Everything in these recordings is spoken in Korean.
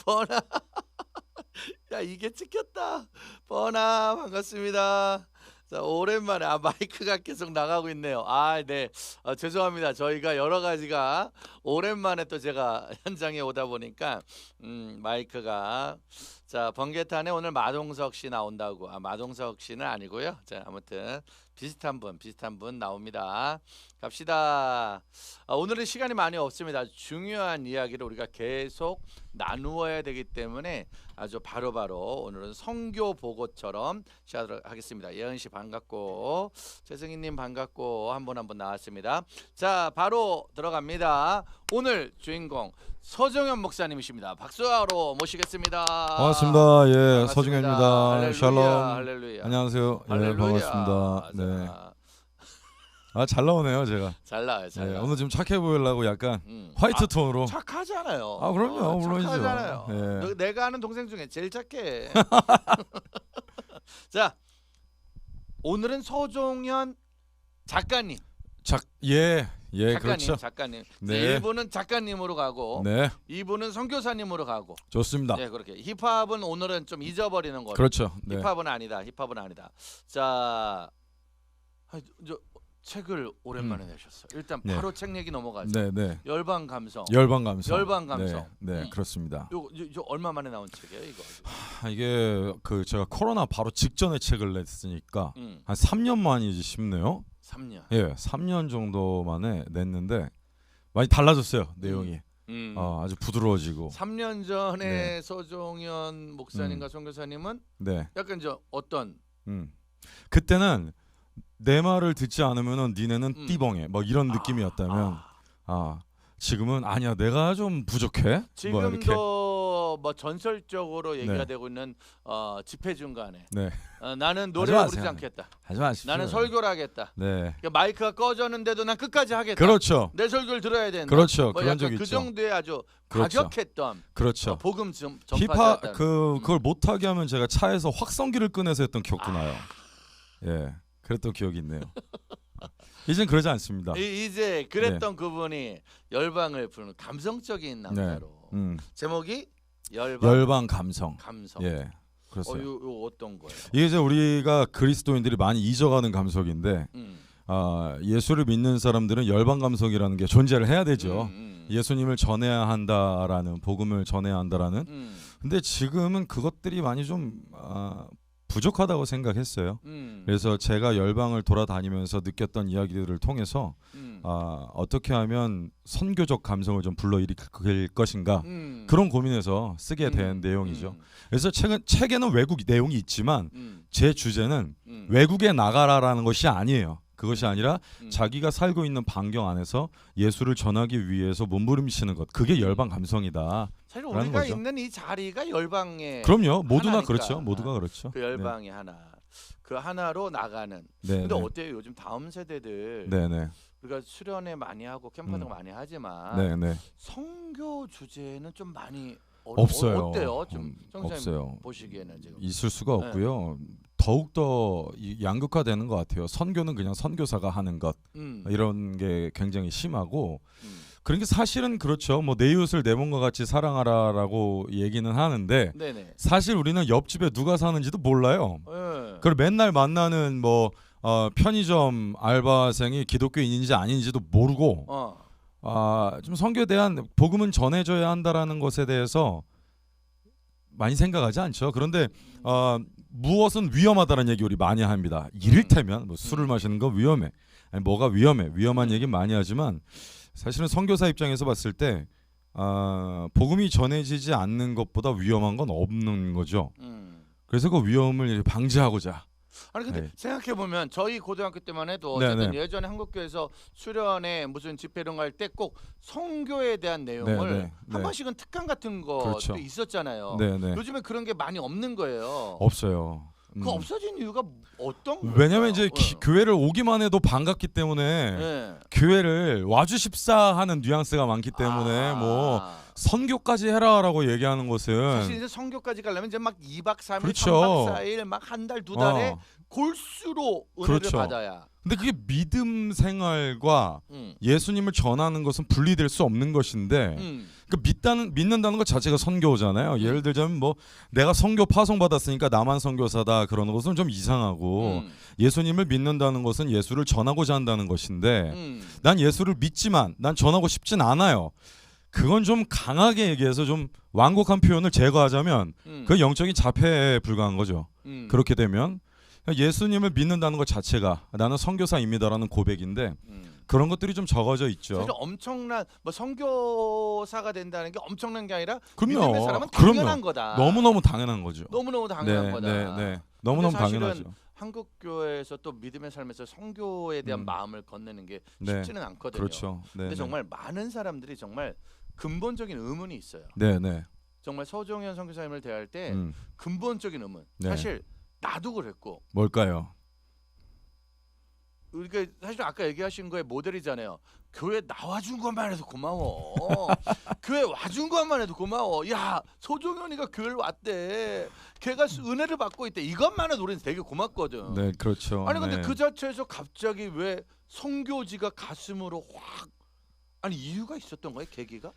버나. 야 이게 찍혔다. 버나 반갑습니다. 자 오랜만에 마이크가 계속 나가고 있네요. 네. 죄송합니다. 저희가 여러 가지가 오랜만에 또 제가 현장에 오다 보니까 마이크가 자 번개탄에 오늘 마동석 씨 나온다고. 마동석 씨는 아니고요. 자 아무튼 비슷한 분 나옵니다. 갑시다. 오늘은 시간이 많이 없습니다. 중요한 이야기를 우리가 계속 나누어야 되기 때문에 아주 바로바로 오늘은 성교 보고처럼 시작하도록 하겠습니다. 예은 씨 반갑고 최승희님 반갑고 한 분 나왔습니다. 자 바로 들어갑니다. 오늘 주인공 서정현 목사님이십니다. 박수로 모시겠습니다. 반갑습니다. 예, 반갑습니다. 서정현입니다. 할렐루야, 샬롬. 할렐루야. 안녕하세요. 할렐루야. 예, 반갑습니다. 네. 잘 나오네요, 제가. 잘 나와요. 예, 오늘 좀 착해 보이려고 약간 화이트 톤으로. 착하잖아요. 그럼요, 물론이죠. 착하잖아요. 예. 내가 아는 동생 중에 제일 착해. 자, 오늘은 서종현 작가님. 예, 작가님, 그렇죠. 작가님. 네. 1부는 작가님으로 가고, 네, 2부는 선교사님으로 가고. 좋습니다. 네, 그렇게. 힙합은 오늘은 좀 잊어버리는 거로. 그렇죠. 네. 힙합은 아니다. 자, 저 책을 오랜만에 내셨어요. 일단 네. 바로 책 얘기 넘어가죠. 네. 열방 감성. 열방 감성. 열방 감성. 네, 그렇습니다. 요 얼마 만에 나온 책이에요, 이거? 이게 제가 코로나 바로 직전에 책을 냈으니까 한 3년 만이지 싶네요. 3년. 예, 3년 정도 만에 냈는데 많이 달라졌어요, 내용이. 아주 부드러워지고. 3년 전에 네. 서종현 목사님과 선교사님은 네. 약간 어떤 그때는 내 말을 듣지 않으면은 니네는 띠벙해 뭐 이런 느낌이었다면 지금은 아니야 내가 좀 부족해. 지금도 뭐 전설적으로 얘기가 네. 되고 있는 집회 중간에 네. 나는 노래를 하지 부르지 마세요. 않겠다. 하지 마십시오. 나는 설교를 하겠다. 네. 그러니까 마이크가 꺼졌는데도 난 끝까지 하겠다. 그렇죠. 내 설교를 들어야 된다. 그렇죠. 뭐 그런 약간 적 그 있죠. 정도의 아주 그렇죠. 가격했던 그렇죠. 복음 힙합 전파자였다는. 그걸 못하게 하면 제가 차에서 확성기를 꺼내서 했던 기억도 나요. 예. 그랬던 기억이 있네요. 이젠 그러지 않습니다. 이제 그랬던 그분이 열방을 부르는 감성적인 남자로. 제목이 열방 감성. 예. 그렇어요. 요 어떤 거예요? 이게 이제 우리가 그리스도인들이 많이 잊어가는 감성인데 예수를 믿는 사람들은 열방 감성이라는 게 존재를 해야 되죠. 예수님을 전해야 한다라는 복음을 전해야 한다라는. 근데 지금은 그것들이 많이 좀 부족하다고 생각했어요. 그래서 제가 열방을 돌아다니면서 느꼈던 이야기들을 통해서 어떻게 하면 선교적 감성을 좀 불러일으킬 것인가 그런 고민에서 쓰게 된 내용이죠. 그래서 책에는 외국 내용이 있지만 제 주제는 외국에 나가라라는 것이 아니에요. 그것이 아니라 자기가 살고 있는 반경 안에서 예수를 전하기 위해서 몸부림치는 것, 그게 열방 감성이다. 사실 우리가 거죠. 있는 이 자리가 열방의 그럼요. 모두나 하나니까. 그렇죠. 모두가 그렇죠. 그 열방의 하나, 그 하나로 나가는. 네. 근데 어때요? 요즘 다음 세대들 네네. 우리가 수련회 많이 하고 캠프도 많이 하지만 네네. 성교 주제는 좀 많이 없어요. 어때요? 좀 없어요. 성사님 보시기에는 지금 있을 수가 없고요. 더욱 더 양극화되는 것 같아요. 선교는 그냥 선교사가 하는 것 이런 게 굉장히 심하고 그러니까 사실은 그렇죠. 뭐 내 이웃을 내 몸과 같이 사랑하라라고 얘기는 하는데 네네. 사실 우리는 옆집에 누가 사는지도 몰라요. 네. 그걸 맨날 만나는 뭐 편의점 알바생이 기독교인인지 아닌지도 모르고 좀 선교에 대한 복음은 전해져야 한다라는 것에 대해서 많이 생각하지 않죠. 그런데 무엇은 위험하다는 얘기 우리 많이 합니다. 이를테면 뭐 술을 마시는 거 위험해. 아니, 뭐가 위험해. 위험한 얘기 많이 하지만 사실은 선교사 입장에서 봤을 때 복음이 전해지지 않는 것보다 위험한 건 없는 거죠. 그래서 그 위험을 방지하고자. 아니 근데 네. 생각해 보면 저희 고등학교 때만 해도 네네. 어쨌든 예전에 한국교회에서 수련회 무슨 집회 이런 거 할 때 꼭 성교에 대한 내용을 네네. 한 네. 번씩은 특강 같은 것도 그렇죠. 있었잖아요. 네네. 요즘에 그런 게 많이 없는 거예요. 없어요. 그 없어진 이유가 어떤 거예요? 왜냐면 이제 교회를 오기만 해도 반갑기 때문에 네. 교회를 와주십사 하는 뉘앙스가 많기 때문에 뭐 선교까지 해라라고 얘기하는 것은 사실 이제 선교까지 가려면 이제 막 2박 3일, 그렇죠. 3박 4일 막 한 달 두 달에 골수로 은혜를 그렇죠. 받아야. 근데 그게 믿음 생활과 예수님을 전하는 것은 분리될 수 없는 것인데 그러니까 믿는다는 것 자체가 선교잖아요. 예를 들자면 뭐 내가 선교 파송 받았으니까 나만 선교사다 그러는 것은 좀 이상하고 예수님을 믿는다는 것은 예수를 전하고자 한다는 것인데 난 예수를 믿지만 난 전하고 싶진 않아요. 그건 좀 강하게 얘기해서 좀 완곡한 표현을 제거하자면 그 영적인 자폐에 불과한 거죠. 그렇게 되면 예수님을 믿는다는 것 자체가 나는 선교사입니다라는 고백인데 그런 것들이 좀 적어져 있죠. 사실 엄청난 뭐 선교사가 된다는 게 엄청난 게 아니라 그럼요. 믿음의 사람은 당연한 거다. 너무너무 당연한 거죠. 너무너무 당연한 거다. 네. 너무너무 당연하죠. 한국 교회에서 또 믿음의 삶에서 선교에 대한 마음을 건네는 게 쉽지는 않거든요. 그렇죠. 근데 정말 많은 사람들이 정말 근본적인 의문이 있어요. 네. 정말 서정현 선교사님을 대할 때 근본적인 의문. 네. 사실 나도 그랬고. 뭘까요? 우리가 사실 아까 얘기하신 거에 모델이잖아요. 교회 나와준 것만 해도 고마워. 교회 와준 것만 해도 고마워. 야 소종현이가 교회를 왔대. 걔가 은혜를 받고 있대. 이것만 해도 우리는 되게 고맙거든. 네, 그렇죠. 아니 근데 그 자체에서 갑자기 왜 선교지가 가슴으로 확 아니 이유가 있었던 거예요? 계기가?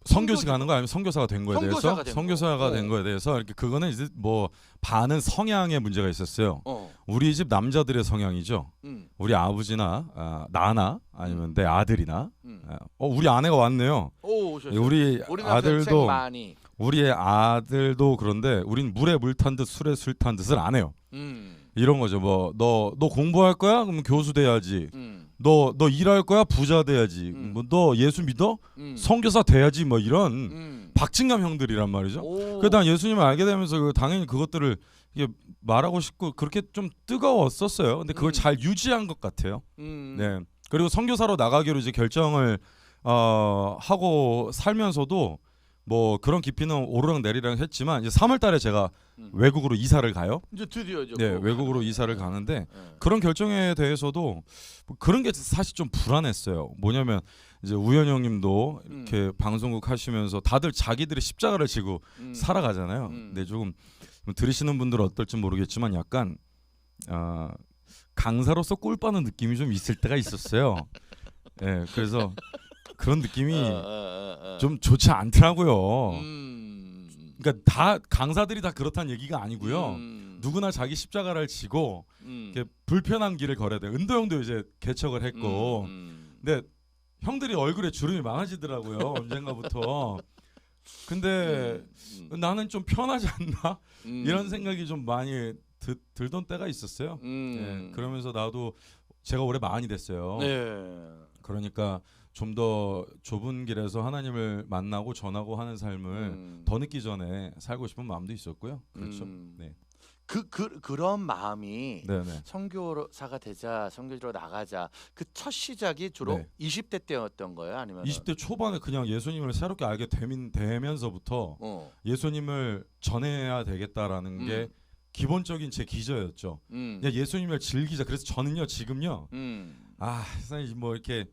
선교지 가는 거 아니면 선교사가 된 거에 대해서 선교사가 된 거에 대해서 이렇게 그거는 이제 뭐 반은 성향의 문제가 있었어요. 우리 집 남자들의 성향이죠. 우리 아버지나 나나 아니면 내 아들이나 우리 아내가 왔네요. 우리 아들도 우리의 아들도 그런데 우린 물에 물 탄 듯 술에 술 탄 듯을 안 해요. 이런 거죠. 뭐 너 공부할 거야? 그러면 교수 돼야지. 너 일할 거야? 부자 돼야지. 뭐 너 예수 믿어? 선교사 돼야지. 뭐 이런 박진감 형들이란 말이죠. 그러다 예수님을 알게 되면서 당연히 그것들을 이게 말하고 싶고 그렇게 좀 뜨거웠었어요. 근데 그걸 잘 유지한 것 같아요. 네. 그리고 선교사로 나가기로 이제 결정을 하고 살면서도 뭐 그런 깊이는 오르락 내리락 했지만 이제 3월달에 제가 외국으로 이사를 가요. 이제 드디어죠. 네, 외국으로 이사를 가는데 그런 결정에 대해서도 뭐 그런 게 사실 좀 불안했어요. 뭐냐면 이제 우현 형님도 이렇게 방송국 하시면서 다들 자기들의 십자가를 지고 살아가잖아요. 근데 조금 들으시는 분들은 어떨지 모르겠지만 약간 강사로서 꿀 빠는 느낌이 좀 있을 때가 있었어요. 네, 그래서 그런 느낌이 좀 좋지 않더라고요. 그러니까 다 강사들이 다 그렇다는 얘기가 아니고요. 누구나 자기 십자가를 지고 이렇게 불편한 길을 걸어야 돼요. 은도 형도 이제 개척을 했고, 근데 형들이 얼굴에 주름이 많아지더라고요. 언젠가부터. 근데 나는 좀 편하지 않나 이런 생각이 좀 많이 들던 때가 있었어요. 네, 그러면서 나도 제가 올해 40이 됐어요. 네. 그러니까 좀 더 좁은 길에서 하나님을 만나고 전하고 하는 삶을 더 늦기 전에 살고 싶은 마음도 있었고요. 그렇죠. 네. 그런 마음이 네네. 선교사가 되자, 선교지로 나가자. 그 첫 시작이 주로 20대 때였던 거예요, 아니면 20대 초반에 그냥 예수님을 새롭게 알게 되면서부터 예수님을 전해야 되겠다라는 게 기본적인 제 기저였죠. 그냥 예수님을 즐기자. 그래서 저는요 지금요 사실 뭐 이렇게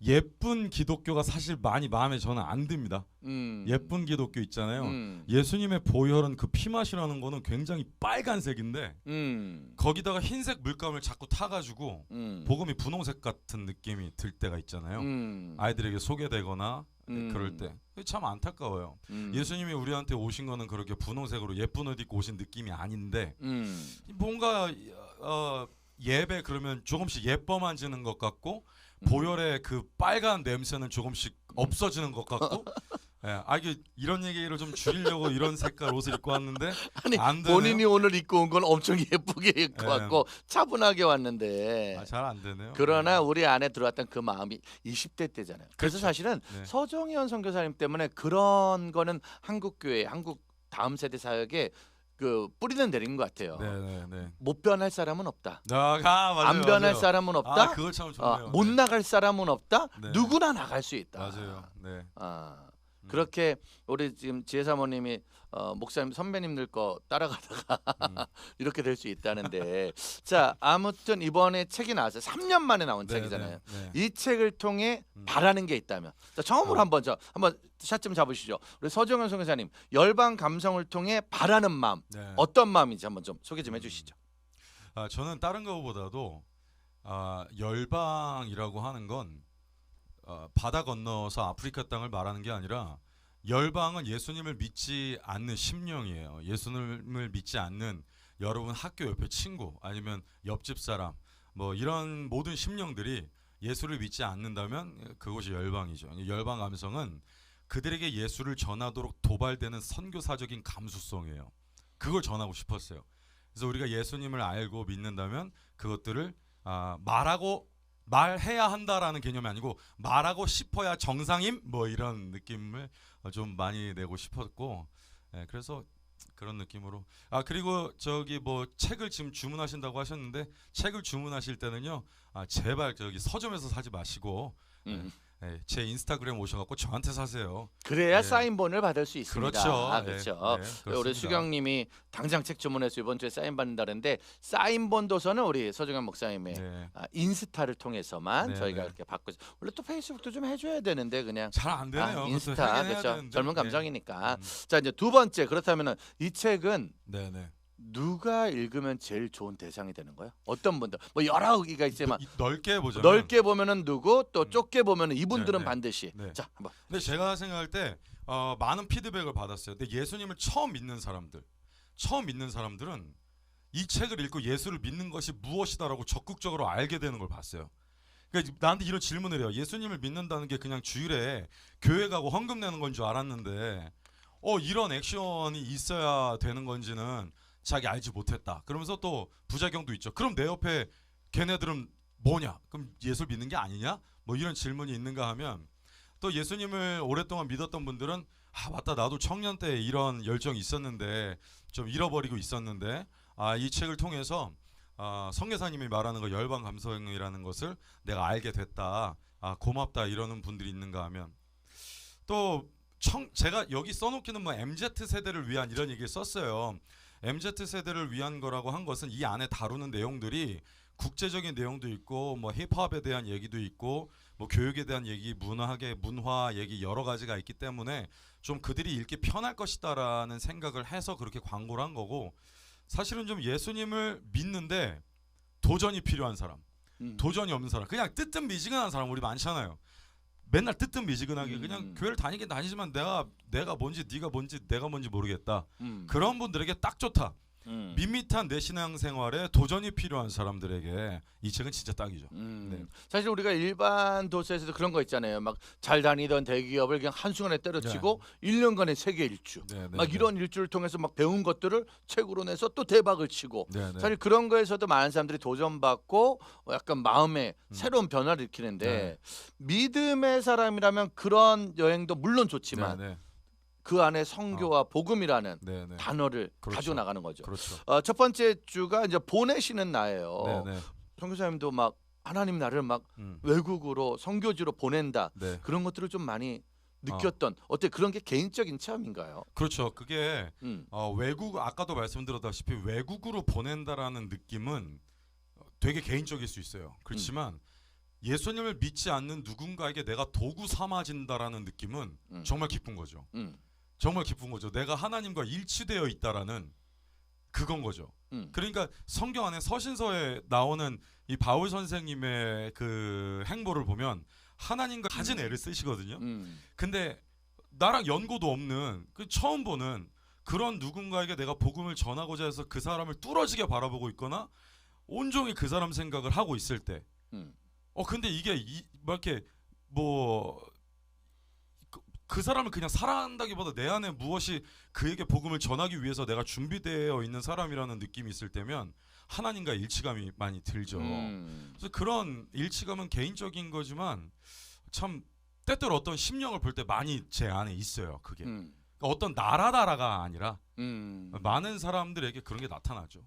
예쁜 기독교가 사실 많이 마음에 저는 안 듭니다. 예쁜 기독교 있잖아요. 예수님의 보혈은 그 피맛이라는 거는 굉장히 빨간색인데 거기다가 흰색 물감을 자꾸 타가지고 복음이 분홍색 같은 느낌이 들 때가 있잖아요. 아이들에게 소개되거나 그럴 때 참 안타까워요. 예수님이 우리한테 오신 거는 그렇게 분홍색으로 예쁜 옷 입고 오신 느낌이 아닌데 뭔가 예배 그러면 조금씩 예뻐만지는 것 같고 보혈의 그 빨간 냄새는 조금씩 없어지는 것 같고 이게 이런 얘기를 좀 줄이려고 이런 색깔 옷을 입고 왔는데 아니 안 되네요. 본인이 오늘 입고 온 건 엄청 예쁘게 입고 왔고 차분하게 왔는데 잘 안 되네요. 그러나 우리 안에 들어왔던 그 마음이 20대 때잖아요. 그래서 그렇죠. 사실은 서정현 선교사님 때문에 그런 거는 한국 교회, 한국 다음 세대 사역에 그 뿌리는 내린 것 같아요. 못 변할 사람은 없다. 맞아요, 안 변할 맞아요. 사람은 없다. 그거 참 좋네요. 못 나갈 사람은 없다. 누구나 나갈 수 있다. 맞아요. 그렇게 우리 지금 지혜 사모님이 목사님 선배님들 거 따라가다가 이렇게 될 수 있다는데 자 아무튼 이번에 책이 나왔어요. 3년 만에 나온 책이잖아요. 이 책을 통해 바라는 게 있다면 자, 처음으로 한번 샷 좀 잡으시죠. 우리 서정현 선교사님 열방 감성을 통해 바라는 마음 어떤 마음인지 한번 좀 소개 좀 해주시죠. 저는 다른 거보다도 열방이라고 하는 건 바다 건너서 아프리카 땅을 말하는 게 아니라 열방은 예수님을 믿지 않는 심령이에요. 예수님을 믿지 않는 여러분 학교 옆에 친구 아니면 옆집 사람 뭐 이런 모든 심령들이 예수를 믿지 않는다면 그것이 열방이죠. 열방 감성은 그들에게 예수를 전하도록 도발되는 선교사적인 감수성이에요. 그걸 전하고 싶었어요. 그래서 우리가 예수님을 알고 믿는다면 그것들을 말해야 한다라는 개념이 아니고 말하고 싶어야 정상임 뭐 이런 느낌을 좀 많이 내고 싶었고, 그래서 그런 느낌으로. 그리고 저기 뭐 책을 지금 주문하신다고 하셨는데 책을 주문하실 때는요 제발 저기 서점에서 사지 마시고 제 인스타그램 오셔갖고 저한테 사세요. 그래야 사인본을 받을 수 있습니다. 그렇죠. 그렇죠. 네, 우리 수경님이 당장 책 주문해서 이번 주에 사인 받는다는데 사인본 도서는 우리 서정현 목사님의 인스타를 통해서만 저희가 이렇게 받고 원래 또 페이스북도 좀 해줘야 되는데 그냥 잘 안 되네요. 인스타 그렇죠. 젊은 감성이니까. 자 이제 두 번째 그렇다면은 이 책은 누가 읽으면 제일 좋은 대상이 되는 거예요? 어떤 분들? 뭐 여러 의기가 있지만 넓게 보면은 누구 또 좁게 보면은 이분들은 반드시. 자 한번. 근데 제가 생각할 때 많은 피드백을 받았어요. 근데 예수님을 처음 믿는 사람들은 이 책을 읽고 예수를 믿는 것이 무엇이다라고 적극적으로 알게 되는 걸 봤어요. 그러니까 나한테 이런 질문을 해요. 예수님을 믿는다는 게 그냥 주일에 교회 가고 헌금 내는 건 줄 알았는데 이런 액션이 있어야 되는 건지는 자기 알지 못했다. 그러면서 또 부작용도 있죠. 그럼 내 옆에 걔네들은 뭐냐? 그럼 예수 믿는 게 아니냐? 뭐 이런 질문이 있는가 하면 또 예수님을 오랫동안 믿었던 분들은 맞다 나도 청년 때 이런 열정이 있었는데 좀 잃어버리고 있었는데 이 책을 통해서 성교사님이 말하는 거 열방 감성이라는 것을 내가 알게 됐다. 고맙다 이러는 분들이 있는가 하면 또 제가 여기 써놓기는 뭐 MZ 세대를 위한 이런 얘기를 썼어요. MZ 세대를 위한 거라고 한 것은 이 안에 다루는 내용들이 국제적인 내용도 있고 뭐 힙합에 대한 얘기도 있고 뭐 교육에 대한 얘기, 문화 얘기 여러 가지가 있기 때문에 좀 그들이 읽기 편할 것이다라는 생각을 해서 그렇게 광고를 한 거고 사실은 좀 예수님을 믿는데 도전이 필요한 사람, 도전이 없는 사람, 그냥 뜨뜻미지근한 사람 우리 많잖아요. 맨날 뜨뜻미지근하게 그냥 교회를 다니긴 다니지만 내가 뭔지 네가 뭔지 내가 뭔지 모르겠다. 그런 분들에게 딱 좋다. 밋밋한 내 신앙생활에 도전이 필요한 사람들에게 이 책은 진짜 딱이죠. 사실 우리가 일반 도서에서도 그런 거 있잖아요. 막 잘 다니던 대기업을 그냥 한순간에 때려치고 1년간의 세계 일주 막 이런 일주를 통해서 막 배운 것들을 책으로 내서 또 대박을 치고 사실 그런 거에서도 많은 사람들이 도전받고 약간 마음에 새로운 변화를 일으키는데 믿음의 사람이라면 그런 여행도 물론 좋지만 그 안에 성교와 복음이라는 단어를 가지고 나가는 거죠. 첫 번째 주가 이제 보내시는 나예요. 선교사님도 막 하나님 나를 막 외국으로 선교지로 보낸다. 그런 것들을 좀 많이 느꼈던 어때 그런 게 개인적인 체험인가요? 그렇죠. 그게 외국 아까도 말씀드렸다시피 외국으로 보낸다라는 느낌은 되게 개인적일 수 있어요. 그렇지만 예수님을 믿지 않는 누군가에게 내가 도구 삼아진다라는 느낌은 정말 기쁜 거죠. 정말 기쁜 거죠. 내가 하나님과 일치되어 있다라는 그건 거죠. 그러니까 성경 안에 서신서에 나오는 이 바울 선생님의 그 행보를 보면 하나님과 가진 애를 쓰시거든요. 근데 나랑 연고도 없는 그 처음 보는 그런 누군가에게 내가 복음을 전하고자 해서 그 사람을 뚫어지게 바라보고 있거나 온종일 그 사람 생각을 하고 있을 때 근데 이게 뭐 이렇게 그 사람을 그냥 사랑한다기보다 내 안에 무엇이 그에게 복음을 전하기 위해서 내가 준비되어 있는 사람이라는 느낌이 있을 때면 하나님과 일치감이 많이 들죠. 그래서 그런 일치감은 개인적인 거지만 참 때때로 어떤 심령을 볼 때 많이 제 안에 있어요. 그게 그러니까 어떤 나라가 아니라 많은 사람들에게 그런 게 나타나죠.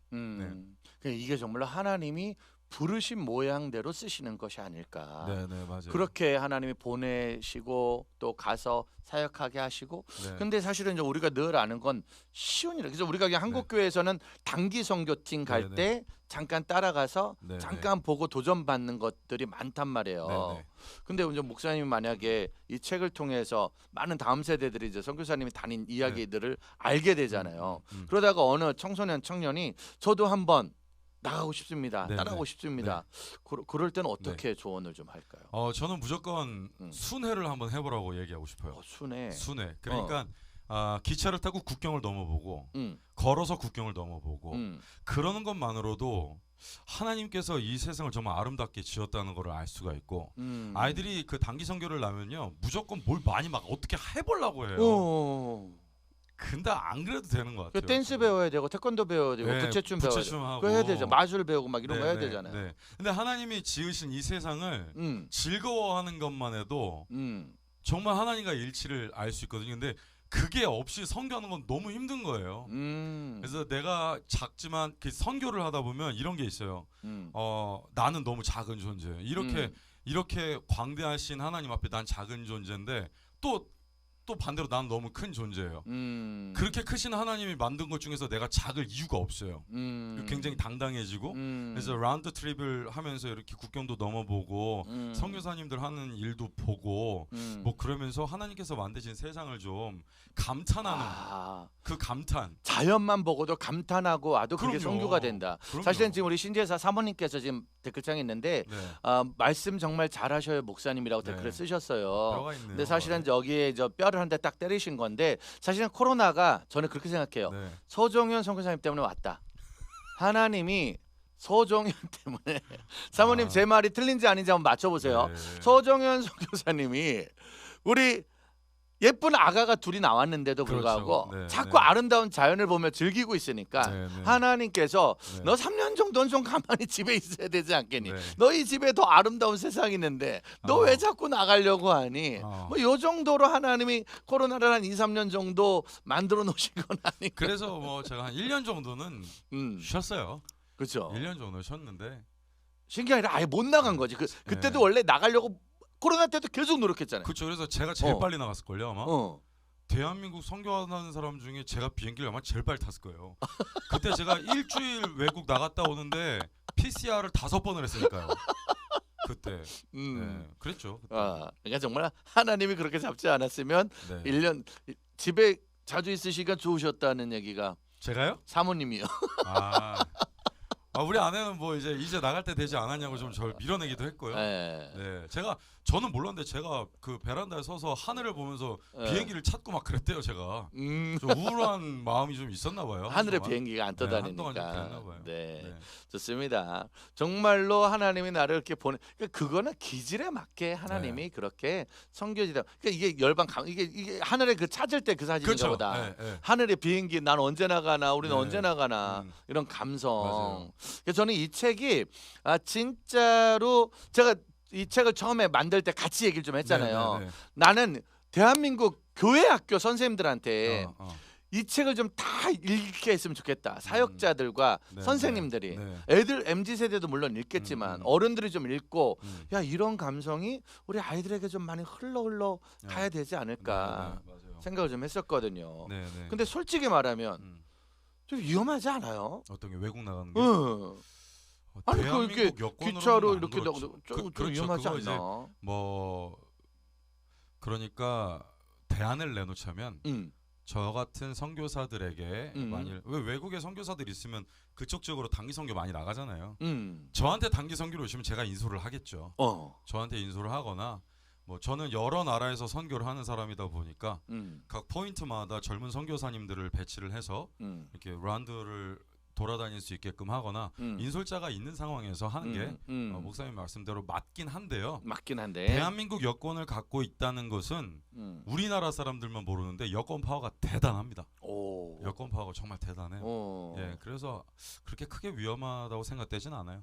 이게 정말로 하나님이 부르신 모양대로 쓰시는 것이 아닐까. 맞아요. 그렇게 하나님이 보내시고 또 가서 사역하게 하시고. 근데 사실은 이제 우리가 늘 아는 건 쉬운 일. 그래서 우리가 그냥 한국 교회에서는 단기 선교팀 갈 때 잠깐 따라가서 잠깐 보고 도전받는 것들이 많단 말이에요. 근데 이제 목사님이 만약에 이 책을 통해서 많은 다음 세대들이 이제 선교사님이 다닌 이야기들을 알게 되잖아요. 그러다가 어느 청년이 저도 한번 나가고 싶습니다. 네, 따라가고 네. 싶습니다. 그럴 때는 어떻게 조언을 좀 할까요? 저는 무조건 순회를 한번 해보라고 얘기하고 싶어요. 순회. 순회. 그러니까 기차를 타고 국경을 넘어보고 음. 걸어서 국경을 넘어보고 음. 그러는 것만으로도 하나님께서 이 세상을 정말 아름답게 지었다는 것을 알 수가 있고 아이들이 그 단기 선교를 나면요 무조건 뭘 많이 막 어떻게 해보려고 해요. 근데 안 그래도 되는 것 같아요. 댄스 배워야 되고 태권도 배워야 되고 네, 부채춤 배워야 되고 부채춤하고. 그거 해야 되죠. 마술 배우고 막 이런 거 해야 되잖아요. 네. 근데 하나님이 지으신 이 세상을 즐거워하는 것만 해도 정말 하나님과 일치를 알 수 있거든요. 근데 그게 없이 선교하는 건 너무 힘든 거예요. 그래서 내가 작지만 그 선교를 하다 보면 이런 게 있어요. 나는 너무 작은 존재. 이렇게 광대하신 하나님 앞에 난 작은 존재인데 또 반대로 나는 너무 큰 존재예요. 그렇게 크신 하나님이 만든 것 중에서 내가 작을 이유가 없어요. 굉장히 당당해지고 그래서 라운드 트립을 하면서 이렇게 국경도 넘어보고 선교사님들 하는 일도 보고 뭐 그러면서 하나님께서 만드신 세상을 좀 감탄하는 그 감탄. 자연만 보고도 감탄하고 와도 그게 그럼요. 선교가 된다. 그럼요. 사실은 지금 우리 신재사 사모님께서 지금 댓글창에 있는데 말씀 정말 잘하셔요 목사님이라고 댓글을 쓰셨어요. 근데 사실은 여기에 뼈를 한 대 딱 때리신 건데 사실은 코로나가 저는 그렇게 생각해요. 서종현 선교사님 때문에 왔다. 하나님이 서종현 때문에 사모님 제 말이 틀린지 아닌지 한번 맞춰보세요. 서종현 선교사님이 우리 예쁜 아가가 둘이 나왔는데도 불구하고 자꾸 아름다운 자연을 보며 즐기고 있으니까 하나님께서 너 3년 정도는 좀 가만히 집에 있어야 되지 않겠니? 너희 집에 더 아름다운 세상이 있는데 너 왜 자꾸 나가려고 하니? 뭐 요 정도로 하나님이 코로나를 한 2, 3년 정도 만들어 놓으신 건 아니고. 그래서 뭐 제가 한 1년 정도는 쉬었어요. 그렇죠. 1년 정도 쉬었는데 신기한 게 아예 못 나간 거지. 그때도 원래 나가려고 코로나 때도 계속 노력했잖아요. 그렇죠. 그래서 제가 제일 빨리 나갔을 걸요 아마. 대한민국 선교하는 사람 중에 제가 비행기를 아마 제일 빨리 탔을 거예요. 그때 제가 일주일 외국 나갔다 오는데 PCR을 5번을 했으니까요. 그때. 그랬죠. 그때. 그러니까 정말 하나님이 그렇게 잡지 않았으면 1년 집에 자주 있으시니까 좋으셨다는 얘기가. 제가요? 사모님이요. 우리 아내는 뭐 이제 나갈 때 되지 않았냐고 좀 저를 밀어내기도 했고요. 저는 몰랐는데 제가 그 베란다에 서서 하늘을 보면서 비행기를 찾고 막 그랬대요. 제가 좀 우울한 마음이 좀 있었나 봐요. 하늘에 비행기가 안 떠다니니까. 한동안 좀 그랬나 봐요. 좋습니다. 정말로 하나님이 나를 이렇게 보내. 그거는 기질에 맞게 하나님이 그렇게 섬겨지다. 그러니까 이게 열방 이게 하늘에 그 찾을 때 그 사진인가 그렇죠. 보다. 하늘에 비행기 난 언제 나가나 우리는 언제 나가나 이런 감성. 그래서 저는 이 책이 진짜로 제가 이 책을 처음에 만들 때 같이 얘기를 좀 했잖아요. 나는 대한민국 교회 학교 선생님들한테 이 책을 좀 다 읽게 했으면 좋겠다. 사역자들과 선생님들이 애들 MZ 세대도 물론 읽겠지만 어른들이 좀 읽고 야 이런 감성이 우리 아이들에게 좀 많이 흘러 가야 되지 않을까 생각을 좀 했었거든요. 근데 솔직히 말하면 좀 위험하지 않아요? 어떤 게 외국 나가는 게? 아니 그게 기차로 이렇게 좀 위험하지 않나? 뭐 그러니까 대안을 내놓자면 저 같은 선교사들에게 만일 왜 외국에 선교사들 있으면 그쪽 쪽으로 단기 선교 많이 나가잖아요. 저한테 단기 선교로 오시면 제가 인솔을 하겠죠. 저한테 인솔을 하거나 뭐 저는 여러 나라에서 선교를 하는 사람이다 보니까 각 포인트마다 젊은 선교사님들을 배치를 해서 이렇게 라운드를 돌아다닐 수 있게끔 하거나 인솔자가 있는 상황에서 하는 게 목사님 말씀대로 맞긴 한데요. 대한민국 여권을 갖고 있다는 것은 우리나라 사람들만 모르는데 여권 파워가 대단합니다. 여권 파워가 정말 대단해요. 그래서 그렇게 크게 위험하다고 생각되진 않아요.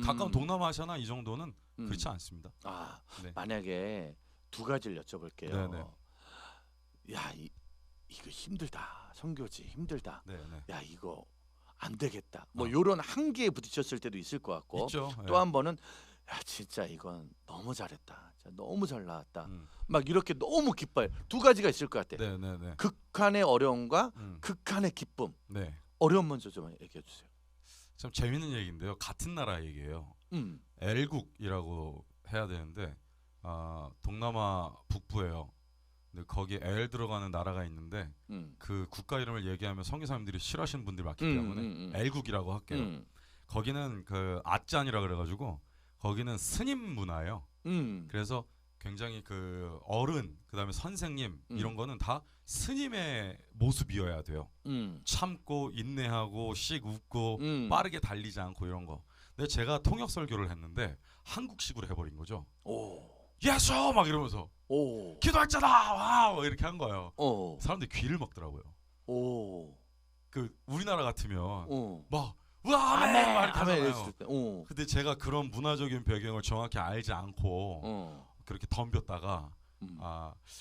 가까운 동남아시아나 이 정도는 그렇지 않습니다. 만약에 두 가지를 여쭤볼게요. 야 이거 힘들다. 선교지 힘들다. 야 이거 안 되겠다. 뭐 이런 한계에 부딪혔을 때도 있을 것 같고 또 한 번은 야 진짜 이건 너무 잘했다. 진짜 너무 잘 나왔다. 막 이렇게 너무 기뻐요. 두 가지가 있을 것 같아요. 극한의 어려움과 극한의 기쁨. 어려움 먼저 좀 얘기해 주세요. 참 재밌는 얘기인데요. 같은 나라 얘기예요. 엘국이라고 해야 되는데 동남아 북부예요. 근데 거기에 엘 들어가는 나라가 있는데 그 국가 이름을 얘기하면 선교사님들이 싫어하시는 분들이 많기 때문에 엘국이라고 할게요. 거기는 그 앗잔이라 그래가지고 거기는 스님 문화예요. 그래서 굉장히 그 어른 그다음에 선생님 이런 거는 다 스님의 모습이어야 돼요. 참고 인내하고 씩 웃고 빠르게 달리지 않고 이런 거. 근데 제가 통역 설교를 했는데 한국식으로 해버린 거죠. 오. 예수 막 이러면서 오. 기도했잖아 와 이렇게 한 거예요. 오. 사람들이 귀를 먹더라고요. 오. 그 우리나라 같으면 오. 막 와 아멘 막 이렇게 아멘 하잖아요. 이랬을 때. 오. 근데 제가 그런 문화적인 배경을 정확히 알지 않고 그렇게 덤볐다가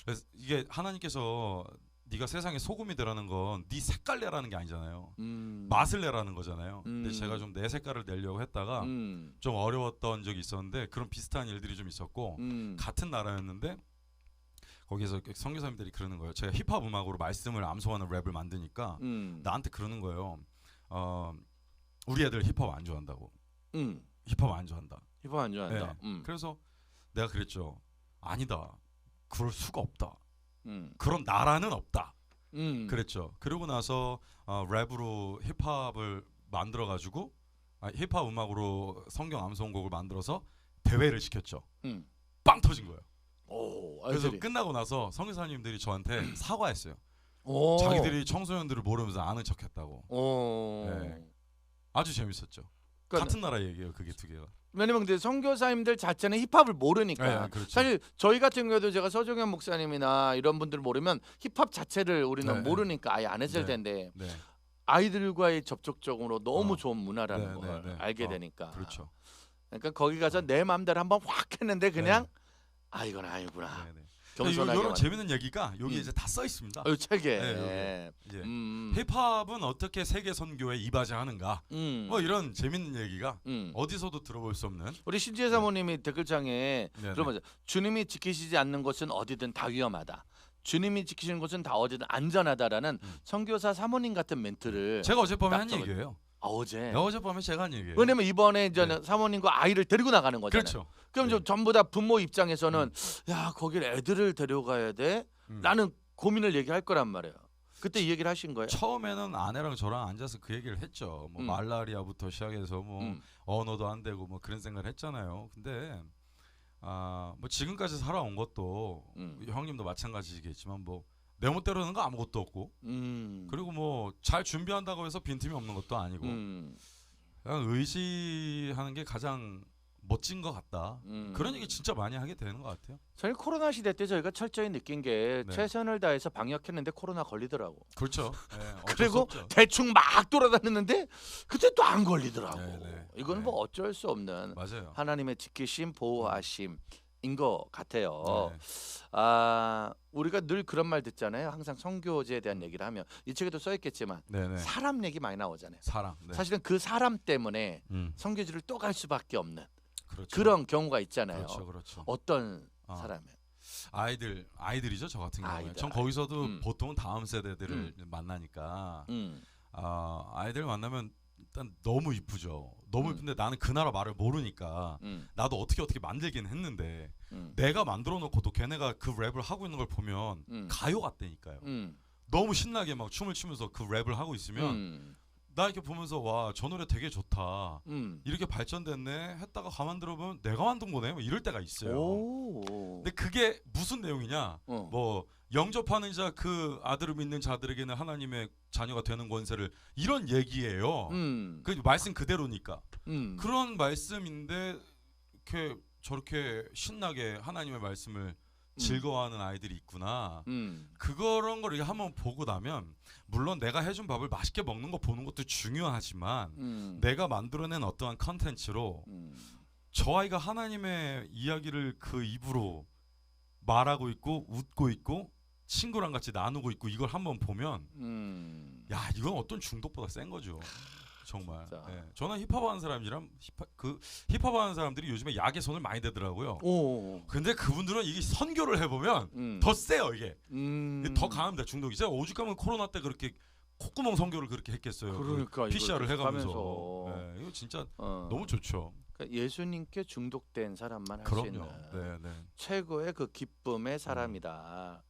그래서 이게 하나님께서 네가 세상에 소금이 되라는 건 네 색깔 내라는 게 아니잖아요. 맛을 내라는 거잖아요. 근데 제가 좀 내 색깔을 내려고 했다가 좀 어려웠던 적이 있었는데 그런 비슷한 일들이 좀 있었고 같은 나라였는데 거기서 선교사님들이 그러는 거예요. 제가 힙합 음악으로 말씀을 암송하는 랩을 만드니까 나한테 그러는 거예요. 우리 애들 힙합 안 좋아한다고. 힙합 안 좋아한다. 힙합 안 좋아한다. 네. 그래서 내가 그랬죠. 아니다. 그럴 수가 없다. 그런 나라는 없다. 그랬죠. 그러고 나서 랩으로 힙합을 만들어 가지고 힙합 음악으로 성경 암송곡을 만들어서 대회를 시켰죠. 빵 터진 거예요. 오, 그래서 아이들이. 끝나고 나서 선교사님들이 저한테 사과했어요. 오. 자기들이 청소년들을 모르면서 아는 척했다고. 오. 네. 아주 재밌었죠. 그러니까 같은 나라 얘기예요. 그게 두 개가. 왜냐면 근데 선교사님들 자체는 힙합을 모르니까. 네, 그렇죠. 사실 저희 같은 경우도 제가 서정현 목사님이나 이런 분들 모르면 힙합 자체를 우리는 네, 모르니까 아예 안 했을 네. 텐데 네. 아이들과의 접촉적으로 너무 좋은 문화라는 네, 걸 네, 네. 알게 되니까. 그렇죠. 그러니까 거기 가서 내 마음대로 한번 확 했는데 그냥 아 이건 아니구나. 네, 네. 겸손하게 이런 재밌는 얘기가 여기 이제 다 써 있습니다. 책에. 네, 이제 음. 힙합은 어떻게 세계 선교에 이바지하는가? 뭐 이런 재밌는 얘기가 어디서도 들어볼 수 없는. 우리 신지혜 사모님이 댓글창에 네, 그러면서 주님이 지키시지 않는 곳은 어디든 다 위험하다. 주님이 지키시는 곳은 다 어디든 안전하다라는 선교사 사모님 같은 멘트를 제가 어젯밤에 딱 한 적었- 얘기예요. 어제. 네, 어젯밤에 제가 한 얘기예요. 왜냐면 이번에 이제 네. 사모님과 아이를 데리고 나가는 거잖아요. 그렇죠. 그럼 네. 전부 다 부모 입장에서는 야 거길 애들을 데려가야 돼. 라는 고민을 얘기할 거란 말이에요. 그때 이 얘기를 하신 거예요? 처음에는 아내랑 저랑 앉아서 그 얘기를 했죠. 뭐 말라리아부터 시작해서 뭐 언어도 안 되고 뭐 그런 생각을 했잖아요. 근데 뭐 지금까지 살아온 것도 형님도 마찬가지겠지만 뭐 내 멋대로는 거 아무것도 없고 그리고 뭐 잘 준비한다고 해서 빈틈이 없는 것도 아니고 그냥 의지하는 게 가장 멋진 것 같다. 그런 얘기 진짜 많이 하게 되는 것 같아요. 사실 코로나 시대 때 저희가 철저히 느낀 게 네. 최선을 다해서 방역했는데 코로나 걸리더라고. 그렇죠. 네, 어쩔 수 그리고 없죠. 대충 막 돌아다녔는데 그때 또 안 걸리더라고. 네, 네. 이건 네. 뭐 어쩔 수 없는 맞아요. 하나님의 지키심 보호하심인 것 같아요. 네. 우리가 늘 그런 말 듣잖아요. 항상 선교제에 대한 얘기를 하면 이 책에도 써 있겠지만 네네. 사람 얘기 많이 나오잖아요. 사랑. 네. 사실은 그 사람 때문에 음, 선교지를 또 갈 수밖에 없는 그렇죠. 그런 경우가 있잖아요. 그렇죠, 그렇죠. 어떤 아. 사람이에요? 아이들이죠, 저 같은 경우에. 아이들, 전 거기서도 음. 보통은 다음 세대들을 만나니까 음. 아이들 만나면 일단 너무 이쁘죠. 너무 이쁜데 나는 그 나라 말을 모르니까 나도 어떻게 만들긴 했는데 내가 만들어 놓고도 걔네가 그 랩을 하고 있는 걸 보면 가요 같다니까요. 너무 신나게 막 춤을 추면서 그 랩을 하고 있으면 나 이렇게 보면서 와, 저 노래 되게 좋다. 이렇게 발전됐네 했다가 가만 들어보면 내가 만든 거네. 뭐 이럴 때가 있어요. 오. 근데 그게 무슨 내용이냐? 어. 뭐 영접하는 자 그 아들을 믿는 자들에게는 하나님의 자녀가 되는 권세를 이런 얘기예요. 그 말씀 그대로니까. 그런 말씀인데 이렇게 저렇게 신나게 하나님의 말씀을 즐거워하는 아이들이 있구나. 그런 걸 이렇게 한번 보고 나면 물론 내가 해준 밥을 맛있게 먹는 거 보는 것도 중요하지만 내가 만들어낸 어떠한 컨텐츠로 저 아이가 하나님의 이야기를 그 입으로 말하고 있고 웃고 있고 친구랑 같이 나누고 있고 이걸 한번 보면 야, 이건 어떤 중독보다 센 거죠. 정말. 네. 저는 힙합하는 사람이랑 힙합하는 사람들이 요즘에 약에 손을 많이 대더라고요. 오. 근데 그분들은 이게 선교를 해보면 더 세요 이게. 더 강합니다 중독이. 제가 오죽하면 코로나 때 그렇게 콧구멍 선교를 그렇게 했겠어요. 그러니까 PCR을 이걸 해가면서. 하면서. 네, 이거 진짜 너무 좋죠. 그러니까 예수님께 중독된 사람만 할 수 그럼요. 있는 네, 네. 최고의 그 기쁨의 사람이다.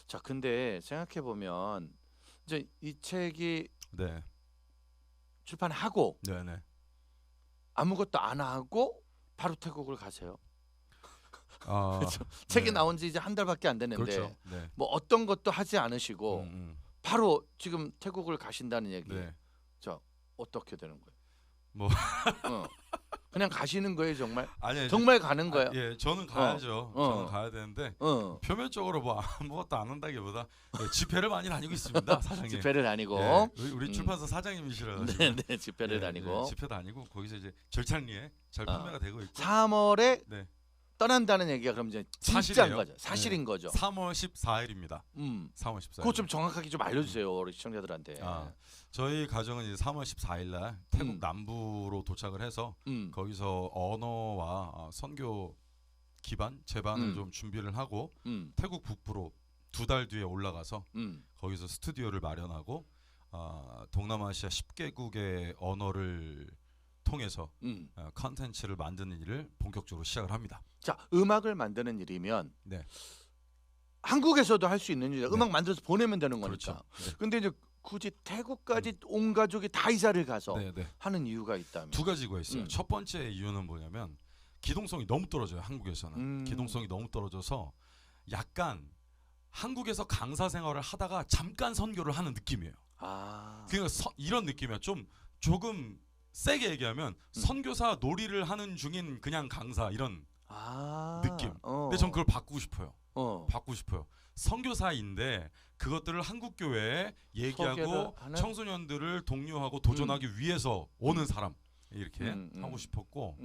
자, 근데 생각해 보면 이제 이 책이 네. 출판하고 네, 네. 아무것도 안 하고 바로 태국을 가세요. 아, 그렇죠. 책이 네. 나온 지 이제 한 달밖에 안 됐는데 그렇죠. 네. 뭐 어떤 것도 하지 않으시고 음. 바로 지금 태국을 가신다는 얘기. 네. 자, 어떻게 되는 거예요? 뭐 어. 그냥 가시는 거예요, 정말? 아니 정말 가는 거예요? 예, 저는 가야죠. 어. 저는 가야 되는데 어. 표면적으로 뭐 아무것도 안 한다기보다 예, 집회를 많이 다니고 있습니다, 사장님. 집회를 다니고. 예, 우리 출판사 사장님이시라가지고 네, 네, 집회를 예, 다니고. 예, 집회 다니고 거기서 이제 절찬리에 잘 판매가 되고 있고. 3월에 네. 떠난다는 얘기가 그럼 이제 진짜인 사실이에요. 거죠. 사실인 거죠. 3월 14일입니다. 3월 14일. 그거 좀 정확하게 좀 알려주세요, 우리 시청자들한테. 저희 가정은 이제 3월 14일 날 태국 음. 남부로 도착을 해서 음. 거기서 언어와 선교 기반 제반을 음. 좀 준비를 하고 음. 태국 북부로 2달 뒤에 올라가서 음. 거기서 스튜디오를 마련하고 동남아시아 10개국의 언어를 통해서 컨텐츠를 만드는 일을 본격적으로 시작을 합니다. 자, 음악을 만드는 일이면 네. 한국에서도 할 수 있는 일이야. 네. 음악 만들어서 보내면 되는 거니까. 그렇죠. 네. 근데 이제 굳이 태국까지 온 가족이 다 이사를 가서 네, 네. 하는 이유가 있다면. 두 가지가 있어요. 음. 첫 번째 이유는 뭐냐면 기동성이 너무 떨어져요. 한국에서는 기동성이 너무 떨어져서 약간 한국에서 강사 생활을 하다가 잠깐 선교를 하는 느낌이에요. 그러니까 이런 느낌이야. 조금 세게 얘기하면 선교사 놀이를 하는 중인 그냥 강사 이런 느낌. 근데 전 그걸 바꾸고 싶어요. 바꾸고 싶어요. 선교사인데 그것들을 한국 교회에 얘기하고 청소년들을 독려하고 도전하기 위해서 오는 사람 이렇게 하고 싶었고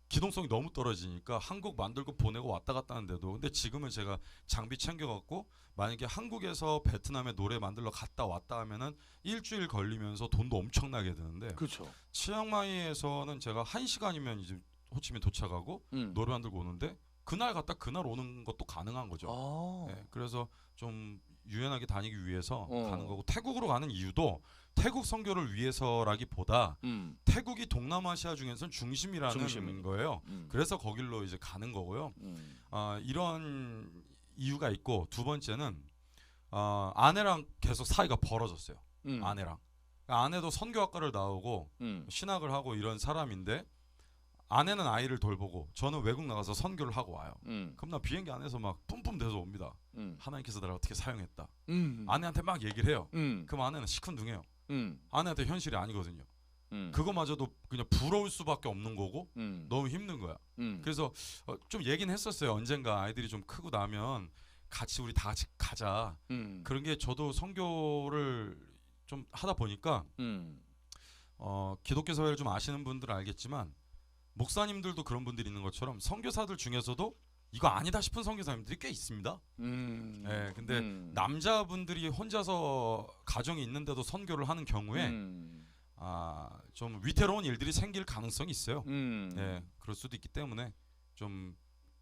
기동성이 너무 떨어지니까 한국 만들고 보내고 왔다 갔다 하는데도 근데 지금은 제가 장비 챙겨갖고 만약에 한국에서 베트남에 노래 만들러 갔다 왔다 하면은 일주일 걸리면서 돈도 엄청나게 드는데 그렇죠. 치앙마이에서는 제가 1시간이면 이제 호치민 도착하고 노래 만들고 오는데 그날 갔다 그날 오는 것도 가능한 거죠. 네, 그래서 좀 유연하게 다니기 위해서 가는 거고 태국으로 가는 이유도 태국 선교를 위해서라기보다 태국이 동남아시아 중에서는 중심이라는 거예요. 그래서 거길로 이제 가는 거고요. 이런 이유가 있고 두 번째는 아내랑 계속 사이가 벌어졌어요. 아내랑 아내도 선교학과를 나오고 신학을 하고 이런 사람인데 아내는 아이를 돌보고 저는 외국 나가서 선교를 하고 와요. 그럼 나 비행기 안에서 막 뿜뿜대서 옵니다. 하나님께서 나를 어떻게 사용했다. 아내한테 막 얘기를 해요. 그럼 아내는 시큰둥해요. 아내한테 현실이 아니거든요. 그거마저도 그냥 부러울 수밖에 없는 거고 너무 힘든 거야. 그래서 좀 얘기는 했었어요. 언젠가 아이들이 좀 크고 나면 같이 우리 다 같이 가자. 그런 게 저도 선교를 좀 하다 보니까 기독교 사회를 좀 아시는 분들은 알겠지만 목사님들도 그런 분들이 있는 것처럼 선교사들 중에서도 이거 아니다 싶은 선교사님들이 꽤 있습니다. 네, 근데 남자분들이 혼자서 가정이 있는데도 선교를 하는 경우에 좀 위태로운 일들이 생길 가능성이 있어요. 네, 그럴 수도 있기 때문에 좀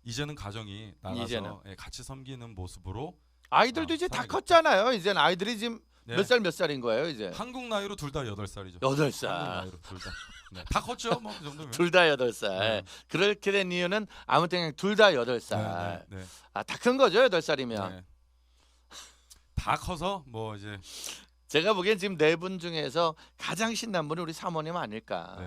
이제는 가정이 나가서 같이 섬기는 모습으로 아이들도 이제 다 컸잖아요. 이제는 아이들이 지금 몇 살인 거예요, 이제? 한국 나이로 둘 다 8살이죠. 8살. 한국 나이로 둘 다. 네, 다 컸죠, 뭐 그 정도면. 둘 다 8살. 그렇게 된 이유는 아무튼 그냥 둘 다 8살. 다 큰 거죠, 8살이면. 다 커서 뭐 이제 제가 보기엔 지금 네 분 중에서 가장 신난 분이 우리 사모님 아닐까.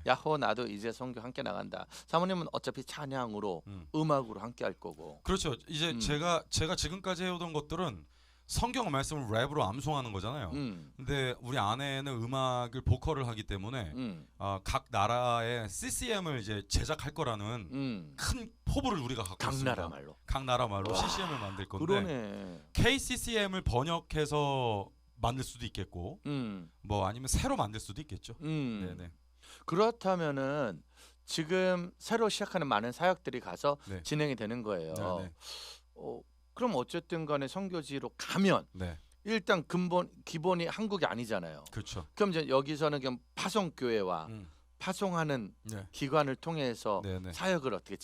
야호 나도 이제 선교 함께 나간다. 사모님은 어차피 찬양으로 음악으로 함께 할 거고. 그렇죠. 이제 제가 지금까지 해오던 것들은 성경 말씀을 랩으로 암송하는 거잖아요. 근데 우리 아내는 음악을 보컬을 하기 때문에 각 나라의 CCM을 이제 제작할 거라는 큰 포부를 우리가 갖고 있습니다. 각 나라 말로 CCM을 만들 건데 그러네. KCCM을 번역해서 만들 수도 있겠고 뭐 아니면 새로 만들 수도 있겠죠. 네네. 그렇다면은 지금 새로 시작하는 많은 사역들이 가서 진행이 되는 거예요. 그럼 어쨌든 간에 선교지로 가면 일단 기본이 한국이 아니잖아요. 그렇죠. 그럼 이제 여기서는 그냥 파송교회와 파송하는 기관을 통해서 사역을 어떻게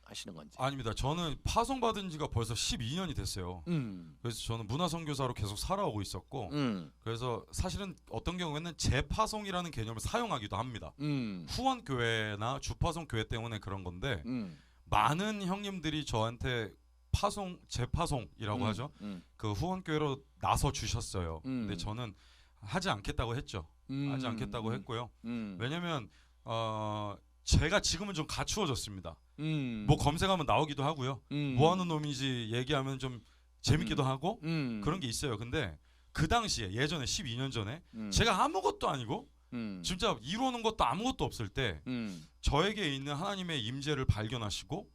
하시는 건지. 아닙니다. 저는 파송받은 지가 벌써 12년이 됐어요. 그래서 저는 문화선교사로 계속 살아오고 있었고 그래서 사실은 어떤 경우에는 재파송이라는 개념을 사용하기도 합니다. 후원교회나 주파송교회 때문에 그런 건데 많은 형님들이 저한테 재파송이라고 하죠. 그 후원교회로 나서 주셨어요. 근데 저는 하지 않겠다고 했죠. 하지 않겠다고 했고요. 왜냐면 제가 지금은 좀 갖추어졌습니다. 음. 뭐 검색하면 나오기도 하고요. 음. 뭐 하는 놈인지 얘기하면 좀 재밌기도 하고 그런 게 있어요. 근데 그 당시에 예전에 12년 전에 제가 아무것도 아니고 진짜 이루는 것도 아무것도 없을 때 저에게 있는 하나님의 임재를 발견하시고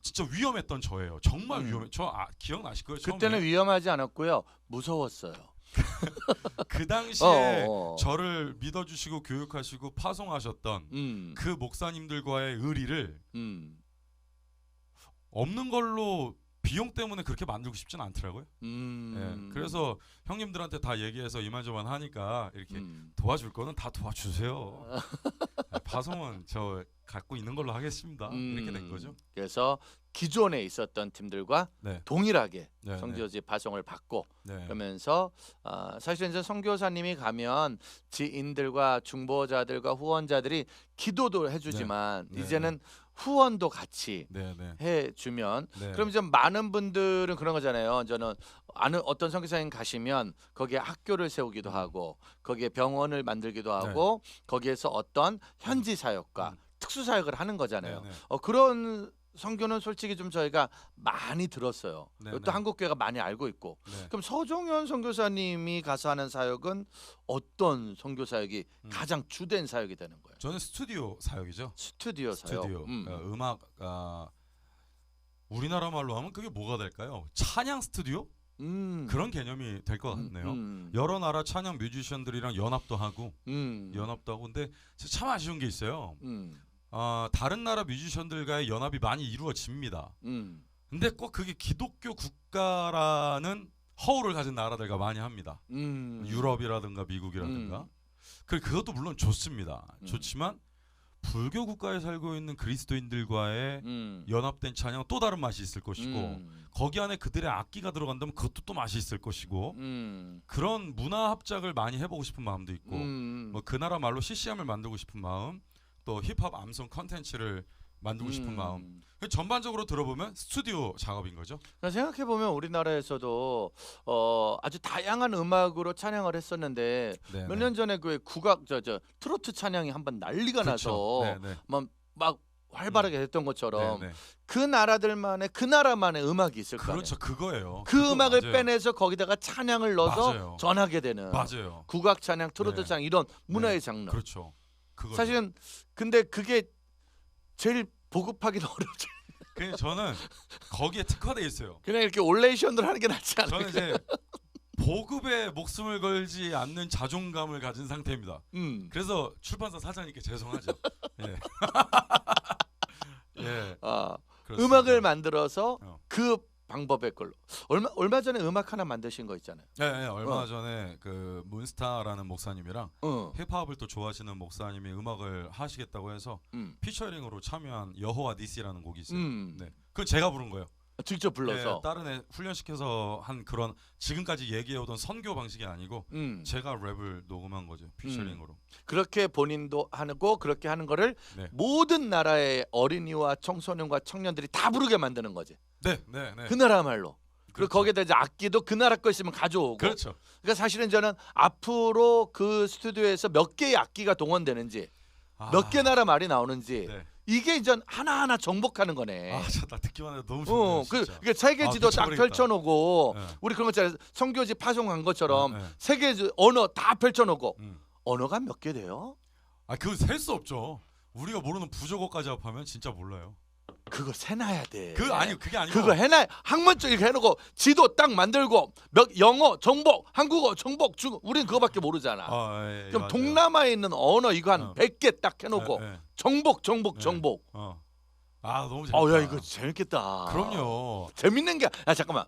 진짜 위험했던 저예요. 정말 위험해. 기억나실 거예요. 그때는 처음에. 위험하지 않았고요. 무서웠어요. 그 당시에 어. 저를 믿어주시고 교육하시고 파송하셨던 그 목사님들과의 의리를 없는 걸로 비용 때문에 그렇게 만들고 싶지는 않더라고요. 예, 그래서 형님들한테 다 얘기해서 이만저만 하니까 이렇게 도와줄 거는 다 도와주세요. 예, 파송은 저 갖고 있는 걸로 하겠습니다. 이렇게 된 거죠. 그래서 기존에 있었던 팀들과 네. 동일하게 네, 선교지 파송을 받고 네. 그러면서 사실은 이제 선교사님이 가면 지인들과 중보자들과 후원자들이 기도도 해주지만 네, 이제는 후원도 같이 네, 네. 해주면 네. 그럼 이제 많은 분들은 그런 거잖아요. 저는 아는 어떤 선교사님 가시면 거기에 학교를 세우기도 하고 거기에 병원을 만들기도 하고 거기에서 어떤 현지 사역과 특수 사역을 하는 거잖아요. 네, 네. 그런 선교는 솔직히 좀 저희가 많이 들었어요. 네, 또 네. 한국 교회가 많이 알고 있고. 네. 그럼 서종현 선교사님이 가서 하는 사역은 어떤 선교 사역이 가장 주된 사역이 되는 거예요? 저는 스튜디오 사역이죠. 스튜디오 사역. 스튜디오 음악 우리나라 말로 하면 그게 뭐가 될까요? 찬양 스튜디오 그런 개념이 될 것 같네요. 여러 나라 찬양 뮤지션들이랑 연합도 하고 근데 참 아쉬운 게 있어요. 다른 나라 뮤지션들과의 연합이 많이 이루어집니다. 근데 꼭 그게 기독교 국가라는 허울을 가진 나라들과 많이 합니다. 유럽이라든가 미국이라든가. 그것도 물론 좋습니다. 좋지만 불교 국가에 살고 있는 그리스도인들과의 연합된 찬양 또 다른 맛이 있을 것이고 거기 안에 그들의 악기가 들어간다면 그것도 또 맛이 있을 것이고 그런 문화 합작을 많이 해보고 싶은 마음도 있고 뭐 그 나라 말로 CCM을 만들고 싶은 마음 또 힙합 암송 컨텐츠를 만들고 싶은 마음 전반적으로 들어보면 스튜디오 작업인 거죠. 생각해 보면 우리나라에서도 아주 다양한 음악으로 찬양을 했었는데 몇 년 전에 그 국악 저 트로트 찬양이 한번 난리가 그렇죠. 나서 막 활발하게 됐던 것처럼 네네. 그 나라들만의 그 나라만의 음악이 있을 거예요. 그렇죠. 그거예요. 그 그거 음악을 맞아요. 빼내서 거기다가 찬양을 넣어서 맞아요. 전하게 되는 맞아요. 국악 찬양, 트로트 네. 찬양 이런 문화의 장르. 그렇죠. 그거죠. 사실은 근데 그게 제일 보급하기는 어렵죠. 그냥 저는 거기에 특화돼 있어요. 그냥 이렇게 올레이션들 하는 게 낫지 않을까? 저는 이제 보급에 목숨을 걸지 않는 자존감을 가진 상태입니다. 그래서 출판사 사장님께 죄송하죠. 예. 예. 그렇습니다. 음악을 만들어서 어. 그 방법의 걸로 얼마 전에 음악 하나 만드신 거 있잖아요. 네, 얼마 전에 그 문스타라는 목사님이랑 어. 힙합을 또 좋아하시는 목사님이 음악을 하시겠다고 해서 피처링으로 참여한 여호와 니시라는 곡이 있어요. 네, 그건 제가 부른 거예요. 직접 불러서. 네, 다른 애 훈련시켜서 한 그런 지금까지 얘기해오던 선교 방식이 아니고 제가 랩을 녹음한 거죠. 피처링으로. 그렇게 본인도 하고 그렇게 하는 거를 네. 모든 나라의 어린이와 청소년과 청년들이 다 부르게 만드는 거지. 네. 그 나라 말로. 그리고 그렇죠. 거기에다 이제 악기도 그 나라 거 있으면 가져오고. 그렇죠. 그러니까 사실은 저는 앞으로 그 스튜디오에서 몇 개의 악기가 동원되는지 몇 개 나라 말이 나오는지 네. 이게 이제 하나하나 정복하는 거네. 나 듣기만 해도 너무 좋네요. 진짜. 그러니까 세계지도 딱 미쳐버리겠다. 펼쳐놓고 네. 우리 그런 거 있잖아요. 선교지 파송한 것처럼 네. 세계 언어 다 펼쳐놓고 언어가 몇 개 돼요? 그거 셀 수 없죠. 우리가 모르는 부족어까지 합하면 진짜 몰라요. 그거 세놔야 돼. 그게 아니고 그거 해놔. 학문적 이렇게 해놓고 지도 딱 만들고 영어 정복, 한국어 정복, 중국 우리는 그거밖에 모르잖아. 예, 그럼 맞아요. 동남아에 있는 언어 이거 한 100개 딱 해놓고 예. 정복. 너무 재밌다. 야 이거 재밌겠다. 그럼요. 재밌는 게 잠깐만.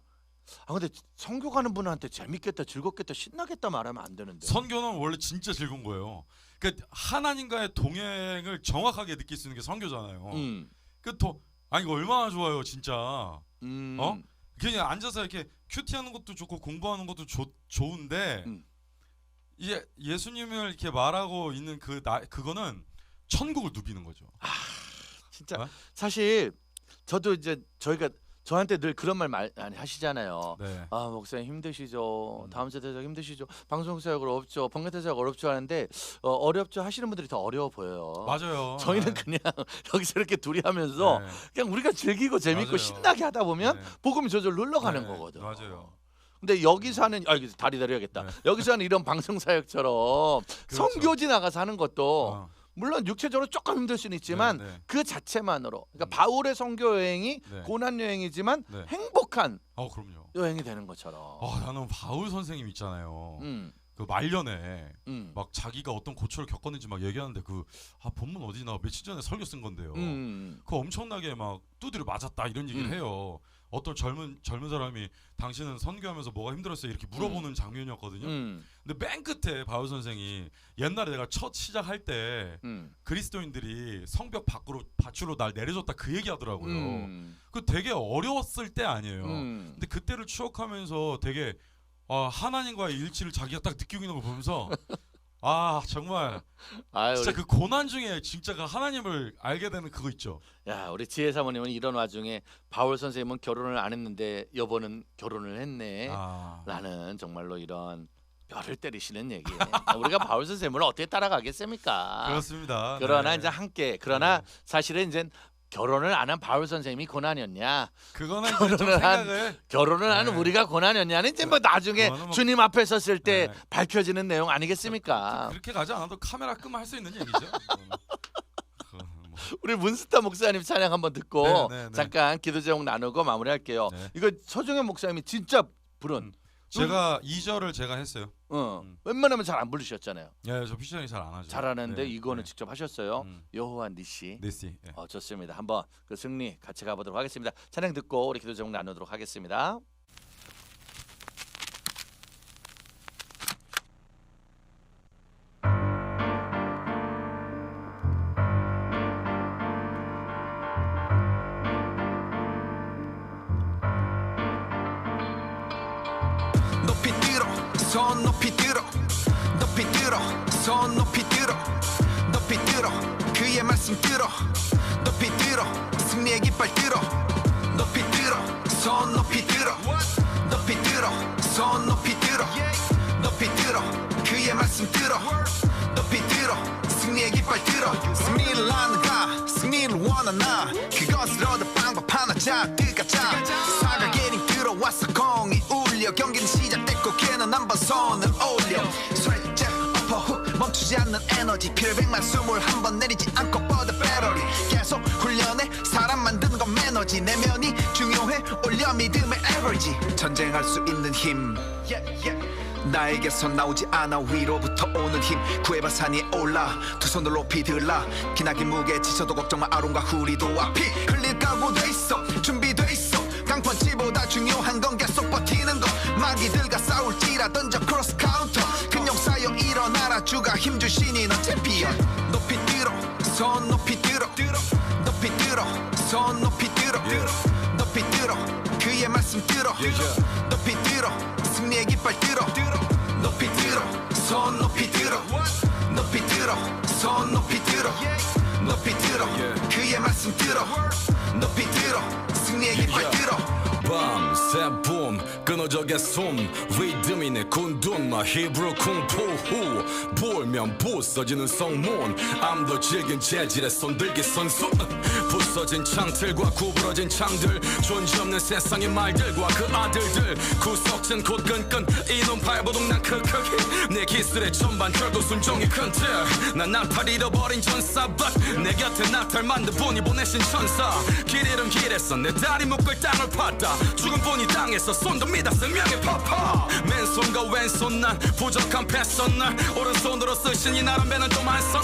근데 선교 가는 분한테 재밌겠다, 즐겁겠다, 신나겠다 말하면 안 되는데. 선교는 원래 진짜 즐거운 거예요. 그러니까 하나님과의 동행을 정확하게 느낄 수 있는 게 선교잖아요. 이거 얼마나 좋아요, 진짜. 그냥 앉아서 이렇게 큐티하는 것도 좋고 공부하는 것도 좋은데 이제 예수님을 이렇게 말하고 있는 그거는 천국을 누비는 거죠. 진짜 사실 저도 이제 저희가 저한테 늘 그런 말 많이 하시잖아요. 네. 아 목사님 힘드시죠. 다음 세대 사역 힘드시죠. 방송 사역 어렵죠. 번개태 사역 어렵죠 하는데 어렵죠 하시는 분들이 더 어려워 보여요. 맞아요. 저희는 네. 그냥 여기서 이렇게 둘이 하면서 네. 그냥 우리가 즐기고 재밌고 맞아요. 신나게 하다 보면 네. 복음이 저절로 흘러가는 네, 거거든. 맞아요. 근데 여기서 하는 여기서 다리 내려야겠다. 네. 여기서 하는 이런 방송 사역처럼 그렇죠. 선교지 나가서 하는 것도 어. 물론 육체적으로 조금 힘들 수는 있지만 네, 네. 그 자체만으로 그러니까 바울의 선교 여행이 네. 고난 여행이지만 네. 행복한 그럼요. 여행이 되는 것처럼. 나는 바울 선생님 있잖아요. 음, 그 말년에 음, 막 자기가 어떤 고초를 겪었는지 막 얘기하는데 본문 어디 나 며칠 전에 설교 쓴 건데요. 그 엄청나게 막 두드려 맞았다 이런 얘기를 해요. 어떤 젊은 사람이 당신은 선교하면서 뭐가 힘들었어요 이렇게 물어보는 장면이었거든요. 근데 맨 끝에 바울 선생이 옛날에 내가 첫 시작할 때 그리스도인들이 성벽 밖으로 밭으로 날 내려줬다 그 얘기하더라고요. 그 되게 어려웠을 때 아니에요. 근데 그때를 추억하면서 되게 하나님과의 일치를 자기가 딱 느끼고 있는 걸 보면서 정말 아유, 진짜 그 고난 중에 진짜 그 하나님을 알게 되는 그거 있죠. 야 우리 지혜 사모님은 이런 와중에 바울 선생님은 결혼을 안 했는데 여보는 결혼을 했네. 라는 정말로 이런 뼈를 때리시는 얘기. 우리가 바울 선생님을 어떻게 따라가겠습니까? 그렇습니다. 그러나 네. 이제 함께 그러나 사실은 이제 결혼을 안 한 바울 선생님이 고난이었냐? 그거는 이제 좀 결혼을 한- 생각을 결혼을 하는 네. 우리가 고난이었냐는 이제 뭐 나중에 그거는 뭐- 주님 앞에 섰을 때 네. 밝혀지는 내용 아니겠습니까? 그렇게 가지 않아도 카메라 끄면 할 수 있는 얘기죠. 그거는 뭐. 우리 문스타 목사님 찬양 한번 듣고 네, 네, 네. 잠깐 기도 제목 나누고 마무리할게요. 네. 이거 서정현 목사님이 진짜 부른 제가 2절을 제가 했어요. 웬만하면 잘 안 부르셨잖아요. 예, 저 피처링 잘 안 하죠. 잘하는데 네, 이거는 네. 직접 하셨어요. 여호와 니시. 네시. 예. 좋습니다. 한번 그 승리 같이 가보도록 하겠습니다. 찬양 듣고 우리 기도 제목 나누도록 하겠습니다. 높이 들어 손 높이 들어 높이 들어 손 높이 들어 높이 들어 그의 말씀 들어 높이 들어 승리의 깃발 들어 높이 들어 손 높이 들어 높이 들어 손 높이 들어 높이 들어 그의 말씀 들어 높이 들어 승리의 깃발 들어 승리를 나누가 승리를 원하나 그것을 얻을 방법 하나 자극하자 사각계린 들어왔어 공이 울려 경기는 시작됐고 걔는 한번 손을 올려 살짝 엎어 훅 멈추지 않는 에너지 필백만 숨을 한번 내리지 않고 뻗어 배터리 계속 훈련해 사람 만드는 건 매너지 내면이 중요해 올려 믿음의 에버리지 전쟁할 수 있는 힘 나에게서 나오지 않아 위로부터 오는 힘 구해봐 산 위에 올라 두 손을 높이 들라 기나긴 무게 지쳐도 걱정마 아론과 후리도 앞이 흘릴 각오돼 있어 준비돼 있어 강펀치보다 중요한 건 계속 버티는 거 마귀들과 싸울지라던져 크로스 카운터 근용 쌓여 일어나라 주가 힘 주시니 넌 챔피언 높이 들어 손 높이 들어 높이 들어 손 높이 들어 높이 들어 그의 말씀 들어 높이 들어 승리의 깃발 들어 높이 들어 손 높이 들어 높이 들어 손 높이 들어 높이 들어 그의 말씀 들어 높이 들어 승리의 깃발 들어 밤새 봄 끊어져게 숨 리듬이네 군둔마 히브리 쿵푸 불면 부서지는 성문 암도 질긴 재질의 손들기 선수 부서진 창틀과 구부러진 창들 존재 없는 세상의 말들과 그 아들들 구석진 곳 끈끈 이놈 발버둥 난 크크히 내 기술의 전반 결국 순종이 큰틀난 나팔 잃어버린 전사 but 내 곁에 나탈 만든 분이 보내신 천사 길 잃은 길에서 내 다리 묶을 땅을 팠다 죽은 분이 땅에서 손도 믿어 생명의 파파 맨손과 왼손 난 부족한 패선 날 오른손으로 쓰신 이 나란 배는 좀 안선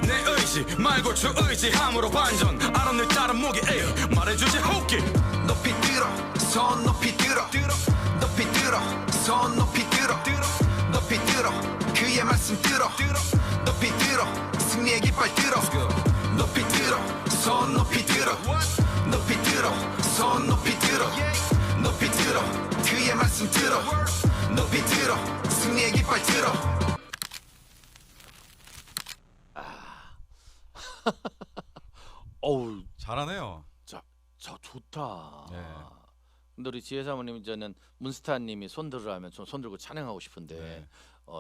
내 의지 말고 주 의지함으로 반전 아론을 따른 무기 에이 말해주지 호기 높이 들어 손 높이 들어 높이 들어 손 높이 들어 높이 들어 그의 말씀 들어 높이 들어 승리의 깃발 들어 높이 들어 손 높이 들어 높이 들어 손 높이 들어 높이 들어 그의 말씀 들어 높이 들어 승리의 깃발 들어 어우 잘하네요. 저 좋다. 네. 근데 우리 지혜 사모님 저는 문스타님이 손 들으라면 전 손 들고 찬양하고 싶은데 네.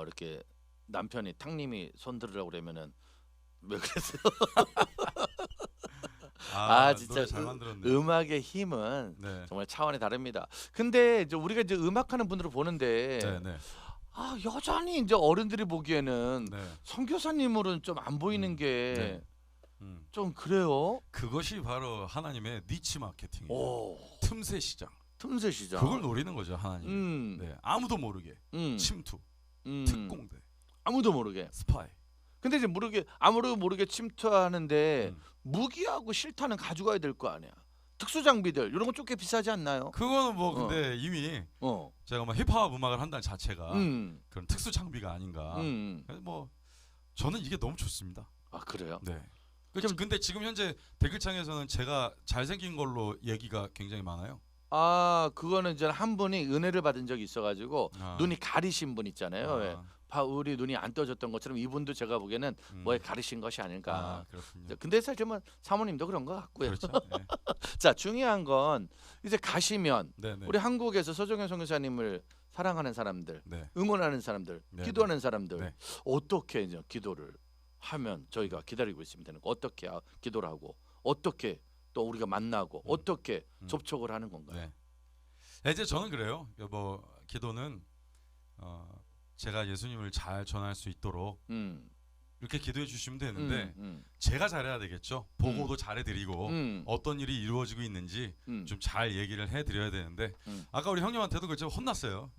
이렇게 남편이 탕님이 손 들으라고 그러면은 왜 그랬어요? 진짜 노래 잘 만들었네. 음악의 힘은 네. 정말 차원이 다릅니다. 근데 이제 우리가 이제 음악하는 분들을 보는데 네, 네. 여전히 이제 어른들이 보기에는 네. 선교사님으로는 좀 안 보이는 게 좀 네. 그래요. 그것이 바로 하나님의 니치 마케팅이에요. 오, 틈새 시장. 틈새 시장. 그걸 노리는 거죠, 하나님. 네. 아무도 모르게 침투, 특공대, 아무도 모르게. 스파이. 근데 이제 아무도 모르게 침투하는데 음. 무기하고 실탄은 가져가야 될 거 아니야. 특수 장비들 이런 건 좀 꽤 비싸지 않나요? 그거는 뭐 근데 이미 제가 뭐 힙합 음악을 한다는 자체가 그런 특수 장비가 아닌가. 그래서 뭐 저는 이게 너무 좋습니다. 그래요? 네. 근데 지금 현재 댓글창에서는 제가 잘생긴 걸로 얘기가 굉장히 많아요. 그거는 이제 한 분이 은혜를 받은 적이 있어가지고 눈이 가리신 분 있잖아요. 왜? 우리 눈이 안 떠졌던 것처럼 이분도 제가 보기에는 뭐에 가리신 것이 아닐까. 그렇군요. 근데 사실 뭐 사모님도 그런 것 같고요. 그렇죠. 네. 자, 중요한 건 이제 가시면 네네. 우리 한국에서 서정현 선교사님을 사랑하는 사람들, 네. 응원하는 사람들, 네, 기도하는 사람들 네. 어떻게 이제 기도를 하면 저희가 기다리고 있습니다. 어떻게 기도를 하고 어떻게 또 우리가 만나고 어떻게 접촉을 하는 건가요? 네. 이제 저는 그래요. 뭐 기도는 제가 예수님을 잘 전할 수 있도록 이렇게 기도해 주시면 되는데 제가 잘해야 되겠죠. 보고도 잘해드리고 어떤 일이 이루어지고 있는지 좀 잘 얘기를 해드려야 되는데 아까 우리 형님한테도 그저 혼났어요.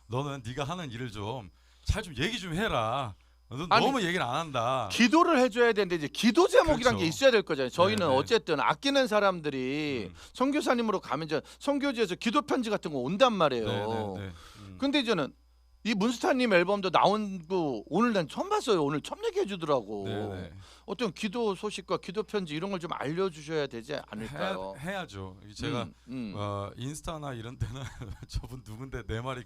너는 네가 하는 일을 좀 잘 좀 얘기 좀 해라. 너 너무 얘기를 안 한다. 기도를 해줘야 되는데 이제 기도 제목이란 그렇죠. 게 있어야 될 거잖아요. 저희는 네네. 어쨌든 아끼는 사람들이 선교사님으로 가면 이제 선교지에서 기도 편지 같은 거 온단 말이에요. 네네네. 근데 이제는 이 문스타님 앨범도 나온 거 오늘 난 처음 봤어요. 오늘 처음 얘기해 주더라고. 네네. 어떤 기도 소식과 기도 편지 이런 걸 좀 알려주셔야 되지 않을까요? 해야죠. 제가 인스타나 이런 데는 저분 누군데 내 말이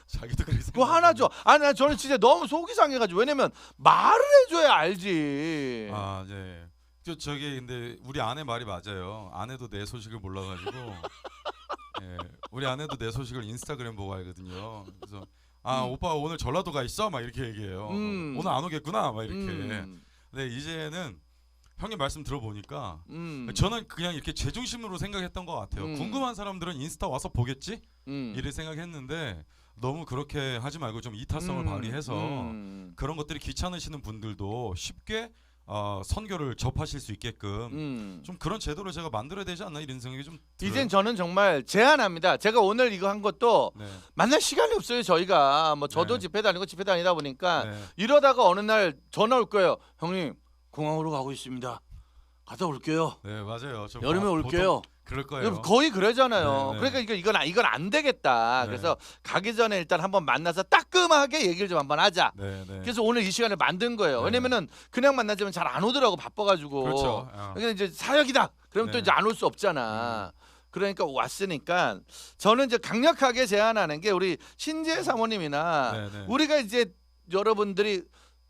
자기도 그렇게 그거 하나죠. 저는 진짜 너무 속이 상해가지고 왜냐면 말을 해줘야 알지. 네. 저기 근데 우리 아내 말이 맞아요. 아내도 내 소식을 몰라가지고 예, 우리 아내도 내 소식을 인스타그램 보고 알거든요. 그래서 오빠 오늘 전라도 가 있어? 막 이렇게 얘기해요. 오늘 안 오겠구나? 막 이렇게. 근데 이제는 형님 말씀 들어보니까 저는 그냥 이렇게 제중심으로 생각했던 것 같아요. 궁금한 사람들은 인스타 와서 보겠지? 이를 생각했는데 너무 그렇게 하지 말고 좀 이타성을 발휘해서 그런 것들이 귀찮으시는 분들도 쉽게 선교를 접하실 수 있게끔 좀 그런 제도를 제가 만들어야 되지 않나 이런 생각이 좀 들어요. 이젠 저는 정말 제안합니다. 제가 오늘 이거 한 것도 네. 만날 시간이 없어요. 저희가 뭐 저도 네. 집회 다니고 집회 다니다 보니까 네. 이러다가 어느 날 전화 올 거예요. 형님 공항으로 가고 있습니다. 갔다 올게요. 네 맞아요. 저 여름에 올게요. 그럴 거예요. 거의 그러잖아요. 네, 네. 그러니까 이건 안 되겠다. 네. 그래서 가기 전에 일단 한번 만나서 따끔하게 얘기를 좀 한번 하자. 네, 네. 그래서 오늘 이 시간을 만든 거예요. 네. 왜냐면은 그냥 만나자면 잘 안 오더라고 바빠가지고. 그렇죠. 그러니까 이제 사역이다. 그러면 또 네. 이제 안 올 수 없잖아. 그러니까 왔으니까 저는 이제 강력하게 제안하는 게 우리 신재 사모님이나 네, 네. 우리가 이제 여러분들이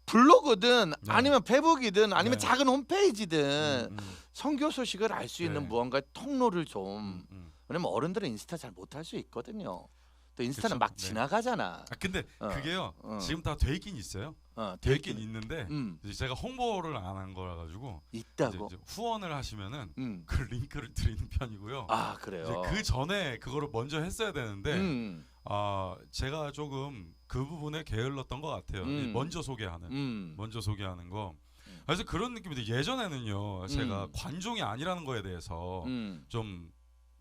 블로그든 네. 아니면 페북이든 아니면 네. 작은 홈페이지든 선교 소식을 알 수 있는 네. 무언가의 통로를 좀 왜냐면 어른들은 인스타 잘 못할 수 있거든요. 또 인스타는 그쵸? 막 네. 지나가잖아. 근데 그게요. 지금 다 돼 있긴 있어요. 돼 있긴 있는데 이제 제가 홍보를 안 한 거라 가지고 있다고. 이제 후원을 하시면은 그 링크를 드리는 편이고요. 그래요. 이제 그 전에 그거를 먼저 했어야 되는데 제가 조금 그 부분에 게을렀던 것 같아요. 먼저 소개하는 거. 그래서 그런 느낌인데 예전에는요 제가 관종이 아니라는 거에 대해서 좀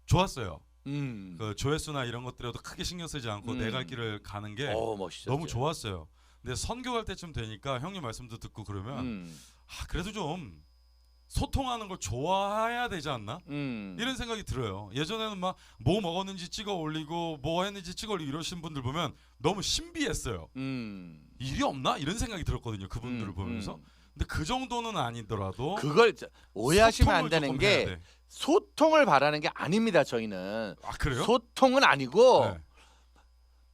좋았어요. 그 조회수나 이런 것들에도 크게 신경 쓰지 않고 내 갈 길을 가는 게 멋있었죠. 너무 좋았어요. 근데 선교 갈 때쯤 되니까 형님 말씀도 듣고 그러면 그래도 좀 소통하는 걸 좋아해야 되지 않나? 이런 생각이 들어요. 예전에는 막 뭐 먹었는지 찍어 올리고 뭐 했는지 찍어 올리고 이러신 분들 보면 너무 신비했어요. 일이 없나? 이런 생각이 들었거든요. 그분들을 보면서. 근데 그 정도는 아니더라도 그걸 오해하시면 안 소통을 되는 조금 해야 게 돼. 소통을 바라는 게 아닙니다. 저희는 그래요? 소통은 아니고 네.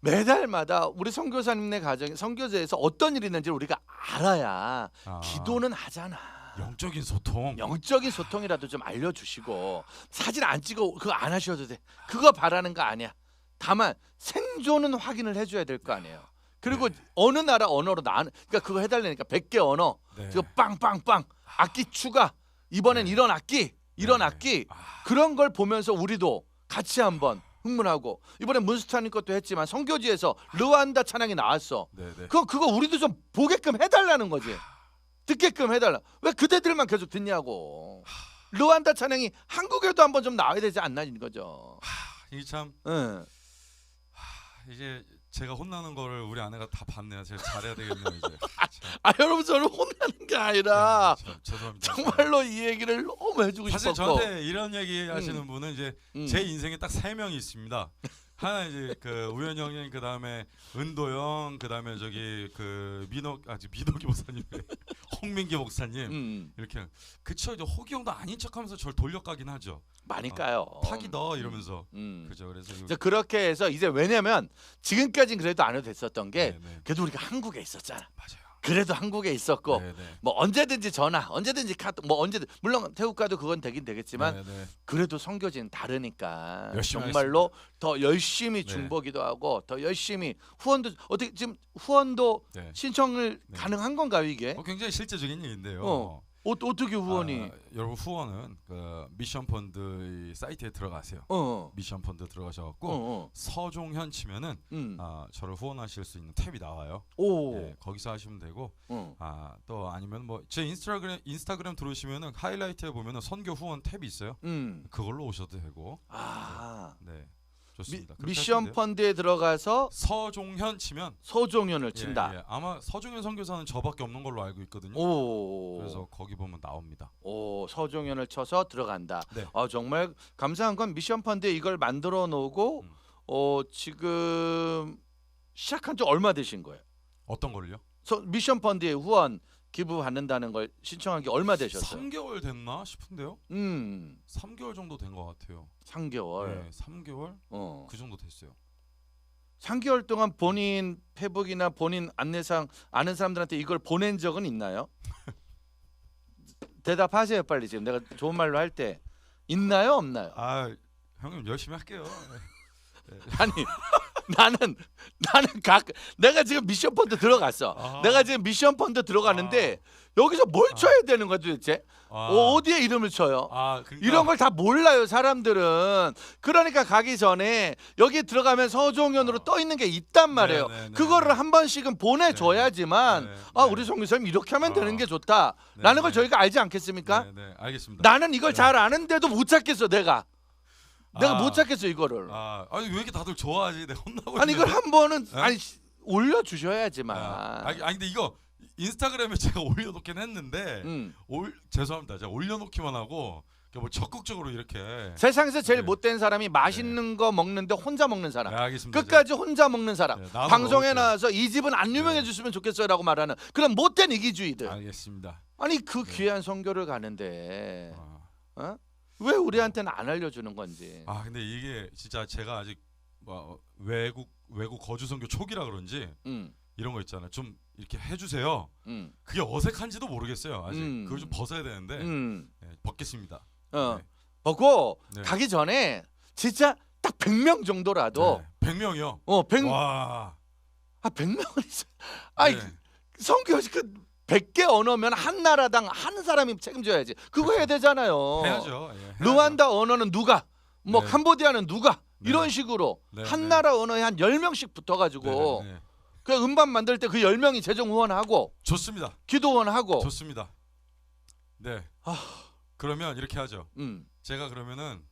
매달마다 우리 선교사님네 가정 선교제에서 어떤 일이 있는지 우리가 알아야 기도는 하잖아. 영적인 소통. 영적인 소통이라도 좀 알려주시고 사진 안 찍어 그거 안 하셔도 돼. 그거 바라는 거 아니야. 다만 생존은 확인을 해줘야 될 거 아니에요. 그리고 어느 나라 언어로 나는 그러니까 그거 해달라니까 100개 언어 네. 그거 빵빵빵 악기 추가 이번엔 이런 악기 이런 악기 그런 걸 보면서 우리도 같이 한번 흥분하고 이번에 문스타님 것도 했지만 선교지에서 르완다 찬양이 나왔어. 네네. 그거 우리도 좀 보게끔 해달라는 거지. 듣게끔 해달라. 왜 그대들만 계속 듣냐고. 르완다 찬양이 한국에도 한번 좀 나와야 되지 않나 이거죠. 이게 참 응. 이제 제가 혼나는 거를 우리 아내가 다 봤네요. 제가 잘해야 되겠네요 이제. 아 여러분 저는 혼나는 게 아니라 죄송합니다. 정말로 이 얘기를 너무 해주고 사실 싶었고. 저한테 이런 얘기 하시는 분은 이제 제 인생에 딱 3명이 있습니다. 하나 이제 그 우연히 형님, 그 다음에 은도 형, 그 다음에 저기 그 민호기 목사님, 홍민기 목사님 이렇게 그쵸. 이제 호기 형도 아닌 척하면서 저를 돌려가긴 하죠. 많이 까요. 파기 너 이러면서 그죠. 그래서 이제 그렇게 해서 이제 왜냐면 지금까지는 그래도 안 해도 됐었던 게 네네. 그래도 우리가 한국에 있었잖아. 맞아요. 그래도 한국에 있었고 네네. 뭐 언제든지 전화, 언제든지 카톡, 뭐 언제든 물론 태국 가도 그건 되긴 되겠지만 네네. 그래도 선교지는 다르니까 열심히 정말로 더 열심히 네. 중보기도 하고 더 열심히 후원도 어떻게 지금 후원도 네. 신청을 네. 가능한 건가요 이게? 굉장히 실제적인 일인데요. 어떻게 후원이? 여러분 후원은 그 미션 펀드 사이트에 들어가세요. 미션 펀드 들어가셔갖고 서종현 치면은 저를 후원하실 수 있는 탭이 나와요. 네, 거기서 하시면 되고 또 아니면 뭐 제 인스타그램 들어오시면은 하이라이트에 보면은 선교 후원 탭이 있어요. 그걸로 오셔도 되고. 네. 좋습니다. 미션 펀드에 들어가서 서종현 치면 서종현을 친다. 예. 아마 서종현 선교사는 저밖에 없는 걸로 알고 있거든요. 그래서 거기 보면 나옵니다. 서종현을 쳐서 들어간다. 네. 정말 감사한 건 미션 펀드에 이걸 만들어 놓고 지금 시작한 지 얼마 되신 거예요? 어떤 걸요? 미션 펀드에 후원 기부 받는다는 걸 신청한 게 얼마 되셨어요? 3개월 됐나 싶은데요. 3개월 정도 된 것 같아요. 3개월. 네, 3개월 그 정도 됐어요. 3개월 동안 본인 페북이나 본인 안내상 아는 사람들한테 이걸 보낸 적은 있나요? 대답하세요 빨리. 지금 내가 좋은 말로 할 때 있나요 없나요? 형님 열심히 할게요. 네. 아니 나는 내가 지금 미션 펀드 들어갔어. 내가 지금 미션 펀드 들어가는데 여기서 뭘 쳐야 되는 거야 도대체? 어디에 이름을 쳐요? 그러니까 이런 걸 다 몰라요 사람들은. 그러니까 가기 전에 여기 들어가면 서종현으로 떠 있는 게 있단 말이에요. 그거를 한 번씩은 보내줘야지만 우리 송교사님 이렇게 하면 되는 게 좋다라는 걸 저희가 알지 않겠습니까? 네, 알겠습니다. 나는 이걸 잘 아는데도 못 찾겠어 내가 못 찾겠어 이거를. 아니 왜 이렇게 다들 좋아하지? 내가 혼나고 아니 이걸 있는데. 한 번은 올려주셔야지만. 아니 근데 이거 인스타그램에 제가 올려놓긴 했는데 죄송합니다. 제가 올려놓기만 하고 뭐 적극적으로 이렇게 세상에서 제일 네. 못된 사람이 맛있는 거 먹는데 혼자 먹는 사람. 네, 알겠습니다. 끝까지 혼자 먹는 사람. 나도 방송에 먹을게요. 나와서 이 집은 안 유명해졌으면 좋겠어요라고 말하는 그런 못된 이기주의들. 알겠습니다. 아니 그 귀한 선교를 가는데 왜 우리한테는 안 알려주는 건지. 근데 이게 진짜 제가 아직 뭐 외국 거주 선교 초기라 그런지 이런 거 있잖아요. 좀 이렇게 해주세요. 그게 어색한지도 모르겠어요. 아직 그걸 좀 벗어야 되는데 네, 벗겠습니다. 네. 벗고 네. 가기 전에 진짜 딱 100명 정도라도. 네. 100명이요. 100. 와. 100명은 있어. 아니 네. 선교 그 100개 언어면 한 나라당 한 사람이 책임져야지. 그거 해야 되잖아요. 해야죠. 예, 해야죠. 르완다 언어는 누가? 뭐 네. 캄보디아는 누가? 네. 이런 식으로 네, 한 네. 나라 언어에 한 10명씩 붙어가지고 네. 그 음반 만들 때 그 10명이 재정 후원하고 좋습니다. 기도 후원하고. 좋습니다. 네. 그러면 이렇게 하죠. 제가 그러면은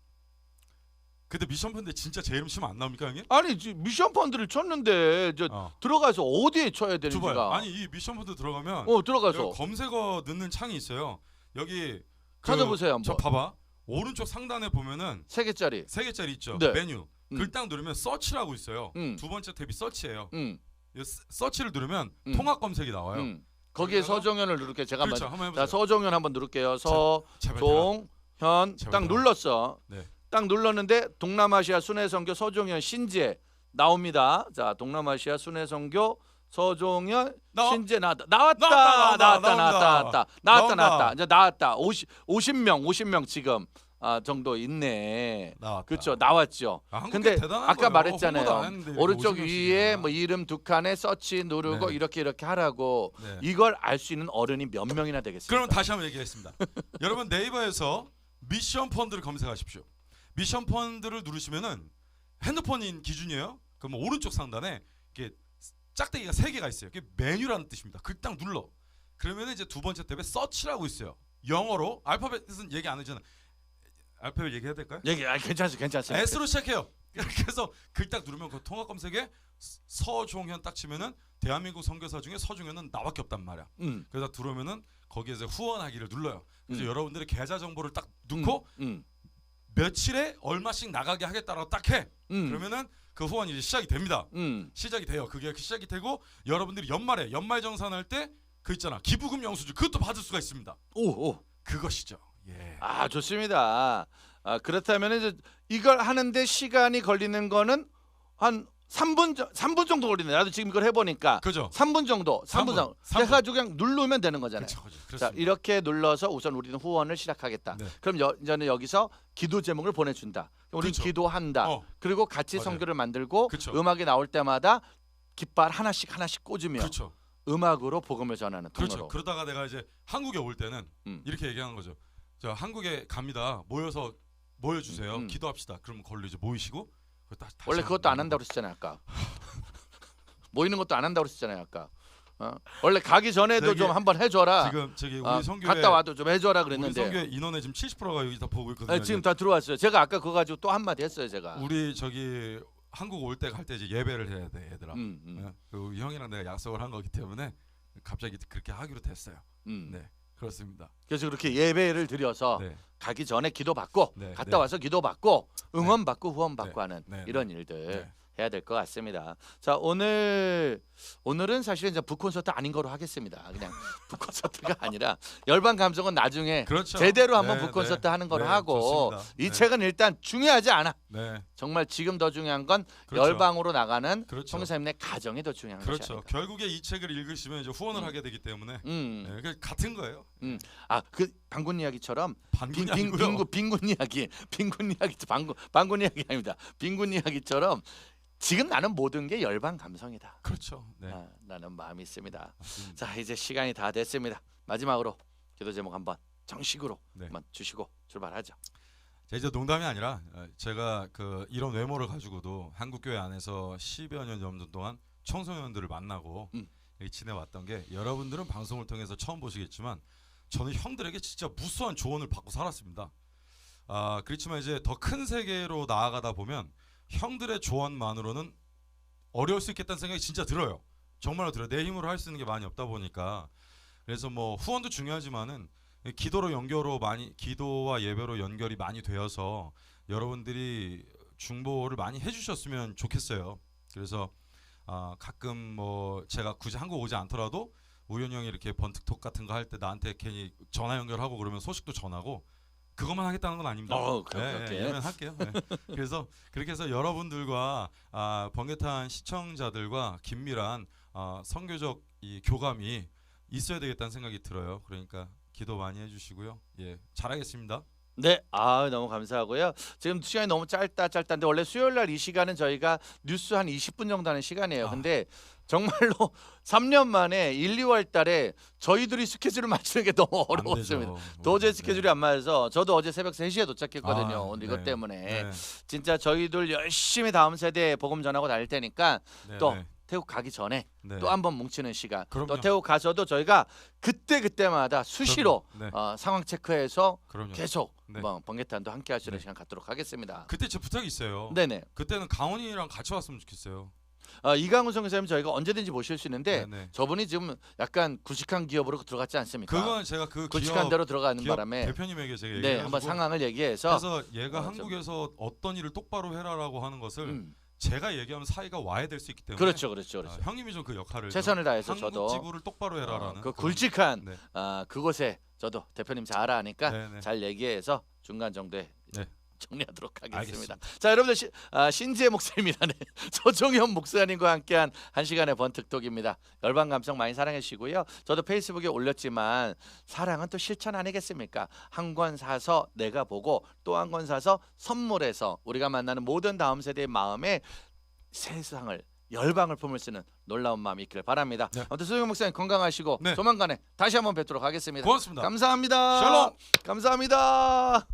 그때 미션 펀드 진짜 제 이름 치면 안 나옵니까 형님? 아니 미션 펀드를 쳤는데 들어가서 어디에 쳐야 줘봐요. 되는지가. 아니 이 미션 펀드 들어가면 들어가서 여기 검색어 넣는 창이 있어요. 여기 찾아보세요 한번. 저 봐봐. 오른쪽 상단에 보면은 3개짜리. 3개짜리 있죠. 네. 메뉴. 그걸 딱 누르면 서치라고 있어요. 두 번째 탭이 서치예요. 서치를 누르면 통합 검색이 나와요. 거기에 그러다가- 서종현을 누를게요. 제가 그렇죠. 한번 해보세요. 자 서종현 한번 누를게요. 제발 서종현 제발 딱 들어가. 눌렀어. 네. 딱 눌렀는데 동남아시아 순회선교 서종현 신지에 나옵니다. 자 동남아시아 순회선교 서종현, 나와- 신재 나왔다. 나온다. 이제 나왔다. 50명 지금 정도 있네. 나왔다. 그렇죠. 나왔죠. 아, 한국이 근데 대단한 아까 거예요. 홍보도 안 말했잖아요. 했는데 이렇게 오른쪽 50 명씩이나. 위에 뭐 이름 두 칸에 서치 누르고 네. 이렇게 하라고. 네. 이걸 알 수 있는 어른이 몇 명이나 되겠습니까? 그럼 다시 한번 얘기하겠습니다. 여러분 네이버에서 미션 펀드를 검색하십시오. 미션 펀드를 누르시면은 핸드폰인 기준이에요. 그럼 오른쪽 상단에 이렇게 짝대기가 3개가 있어요. 그게 메뉴라는 뜻입니다. 그걸 딱 눌러. 그러면 이제 두 번째 탭에 서치라고 있어요. 영어로 알파벳은 얘기 안 하잖아. 알파벳 얘기해야 될까요? 괜찮습니다. S로 시작해요. 이렇게 해서 글 딱 누르면 그 통합 검색에 서종현 딱 치면은 대한민국 선교사 중에 서종현은 나밖에 없단 말이야. 그래서 들어오면은 거기에서 후원하기를 눌러요. 그래서 여러분들의 계좌 정보를 딱 넣고 며칠에 얼마씩 나가게 하겠다라고 딱 해. 그러면은 그 후원이 이제 시작이 됩니다. 시작이 돼요. 그게 시작이 되고 여러분들이 연말 정산할 때 그 있잖아 기부금 영수증 그것도 받을 수가 있습니다. 오. 그것이죠. 예. 좋습니다. 그렇다면 이제 이걸 하는데 시간이 걸리는 거는 한 3분 정도 걸리네. 나도 지금 이걸 해보니까 그죠. 3분 정도. 3분 정도. 3분. 해가지고 그냥 누르면 되는 거잖아요. 그렇죠. 자, 그렇습니다. 이렇게 눌러서 우선 우리는 후원을 시작하겠다. 네. 그럼 이제는 여기서 기도 제목을 보내준다. 우리는 그렇죠. 기도한다. 그리고 같이 맞아요. 성교를 만들고 그렇죠. 음악이 나올 때마다 깃발 하나씩 꽂으며 그렇죠. 음악으로 복음을 전하는 통로로. 그렇죠. 그러다가 내가 이제 한국에 올 때는 이렇게 얘기하는 거죠. 저 한국에 갑니다. 모여주세요. 기도합시다. 그러면 걸로 이제 모이시고 다시 원래 그것도 안 모이는 한다고 그랬잖아요 아까. 모이는 것도 안 한다고 그랬잖아요 아까. 원래 가기 전에도 저기, 좀 한번 해줘라. 지금 저기 우리 성교회 갔다 와도 좀 해줘라 우리 그랬는데. 성교회 인원의 지금 70%가 여기 다 보고 있거든요. 지금 다 들어왔어요. 제가 아까 그거 가지고 또 한마디 했어요 제가. 우리 저기 한국 올 때 갈 때 이제 예배를 해야 돼 얘들아. 그 형이랑 내가 약속을 한 거기 때문에 갑자기 그렇게 하기로 됐어요. 네 그렇습니다. 그래서 그렇게 예배를 드려서 네. 가기 전에 기도받고 네, 갔다 네. 와서 기도받고 응원받고 후원받고 네, 하는 네, 이런 네. 일들 네. 해야 될 것 같습니다. 자 오늘은 사실은 이제 북콘서트 아닌 거로 하겠습니다. 그냥 북콘서트가 아니라 열방 감성은 나중에 그렇죠. 제대로 한번 네, 북콘서트 네. 하는 거로 네, 하고 좋습니다. 이 네. 책은 일단 중요하지 않아. 네. 정말 지금 더 중요한 건 그렇죠. 열방으로 나가는 그렇죠. 성교사님의 가정이 더 중요한 것이 그렇죠. 아닐까. 결국에 이 책을 읽으시면 이제 후원을 하게 되기 때문에 네, 그 같은 거예요. 그 방군 이야기처럼 반군이 아니고요. 빈군 이야기 방군 이야기 아닙니다. 빈군 이야기처럼 지금 나는 모든 게 열방 감성이다. 그렇죠. 네. 나는 마음이 있습니다. 맞습니다. 자 이제 시간이 다 됐습니다. 마지막으로 기도 제목 한번 정식으로 네. 한번 주시고 출발하죠. 자, 이제 농담이 아니라 제가 그 이런 외모를 가지고도 한국교회 안에서 10여 년 정도 동안 청소년들을 만나고 여기 지내왔던 게 여러분들은 방송을 통해서 처음 보시겠지만 저는 형들에게 진짜 무수한 조언을 받고 살았습니다. 그렇지만 이제 더 큰 세계로 나아가다 보면 형들의 조언만으로는 어려울 수 있겠다는 생각이 진짜 들어요. 정말로 들어요. 내 힘으로 할 수 있는 게 많이 없다 보니까. 그래서 뭐 후원도 중요하지만은 기도와 예배로 연결이 많이 되어서 여러분들이 중보를 많이 해주셨으면 좋겠어요. 그래서 가끔 뭐 제가 굳이 한국 오지 않더라도 우연히 형이 이렇게 번뜩톡 같은 거 할 때 나한테 괜히 전화 연결하고 그러면 소식도 전하고 그것만 하겠다는 건 아닙니다. 그렇게. 예, 할게요. 네. 그래서 그렇게 해서 여러분들과 번개탄 시청자들과 긴밀한 선교적 이 교감이 있어야 되겠다는 생각이 들어요. 그러니까 기도 많이 해주시고요. 예, 잘하겠습니다. 네, 너무 감사하고요. 지금 시간이 너무 짧다는데 원래 수요일 날 이 시간은 저희가 뉴스 한 20분 정도 하는 시간이에요. 근데 정말로 3년 만에 1, 2월 달에 저희들이 스케줄을 맞추는 게 너무 어려웠습니다. 도저히 스케줄이 안 맞아서 저도 어제 새벽 3시에 도착했거든요. 이것 네. 때문에 네. 진짜 저희들 열심히 다음 세대에 복음 전하고 다닐 테니까 네, 또 네. 태국 가기 전에 네. 또 한번 뭉치는 시간. 그럼요. 또 태국 가서도 저희가 그때마다 수시로 그럼요. 네. 상황 체크해서 그럼요. 계속 네. 번개탄도 함께 할 수 있는 네. 시간 갖도록 하겠습니다. 그때 제 부탁이 있어요. 네네. 그때는 강원이랑 같이 왔으면 좋겠어요. 이강훈 선생님 저희가 언제든지 모실 수 있는데 네네. 저분이 지금 약간 굵직한 기업으로 들어갔지 않습니까? 그건 제가 그 굵직한 대로 들어가는 기업 바람에 대표님에게 제가 네 얘기해가지고 한번 상황을 얘기해서 그래서 얘가 좀- 한국에서 어떤 일을 똑바로 해라라고 하는 것을 제가 얘기하면 사이가 와야 될 수 있기 때문에 그렇죠. 형님이 좀 그 역할을 최선을 다해서 한국 저도 지부를 똑바로 해라라는 그 그런- 굵직한 네. 그곳에 저도 대표님 잘 아니까 네네. 잘 얘기해서 중간 정도에 네. 정리하도록 하겠습니다. 알겠습니다. 자, 여러분들 신지의 목소리입니다. 네. 조종현 목사님과 함께한 1시간의 번특톡입니다. 열방 감성 많이 사랑해 주시고요. 저도 페이스북에 올렸지만 사랑은 또 실천 아니겠습니까? 한 권 사서 내가 보고 또 한 권 사서 선물해서 우리가 만나는 모든 다음 세대의 마음에 세상을 열방을 품을 수 있는 놀라운 마음이 있기를 바랍니다. 네. 아무튼 조종현 목사님 건강하시고 네. 조만간에 다시 한번 뵙도록 하겠습니다. 고맙습니다. 감사합니다. 샬롬. 감사합니다.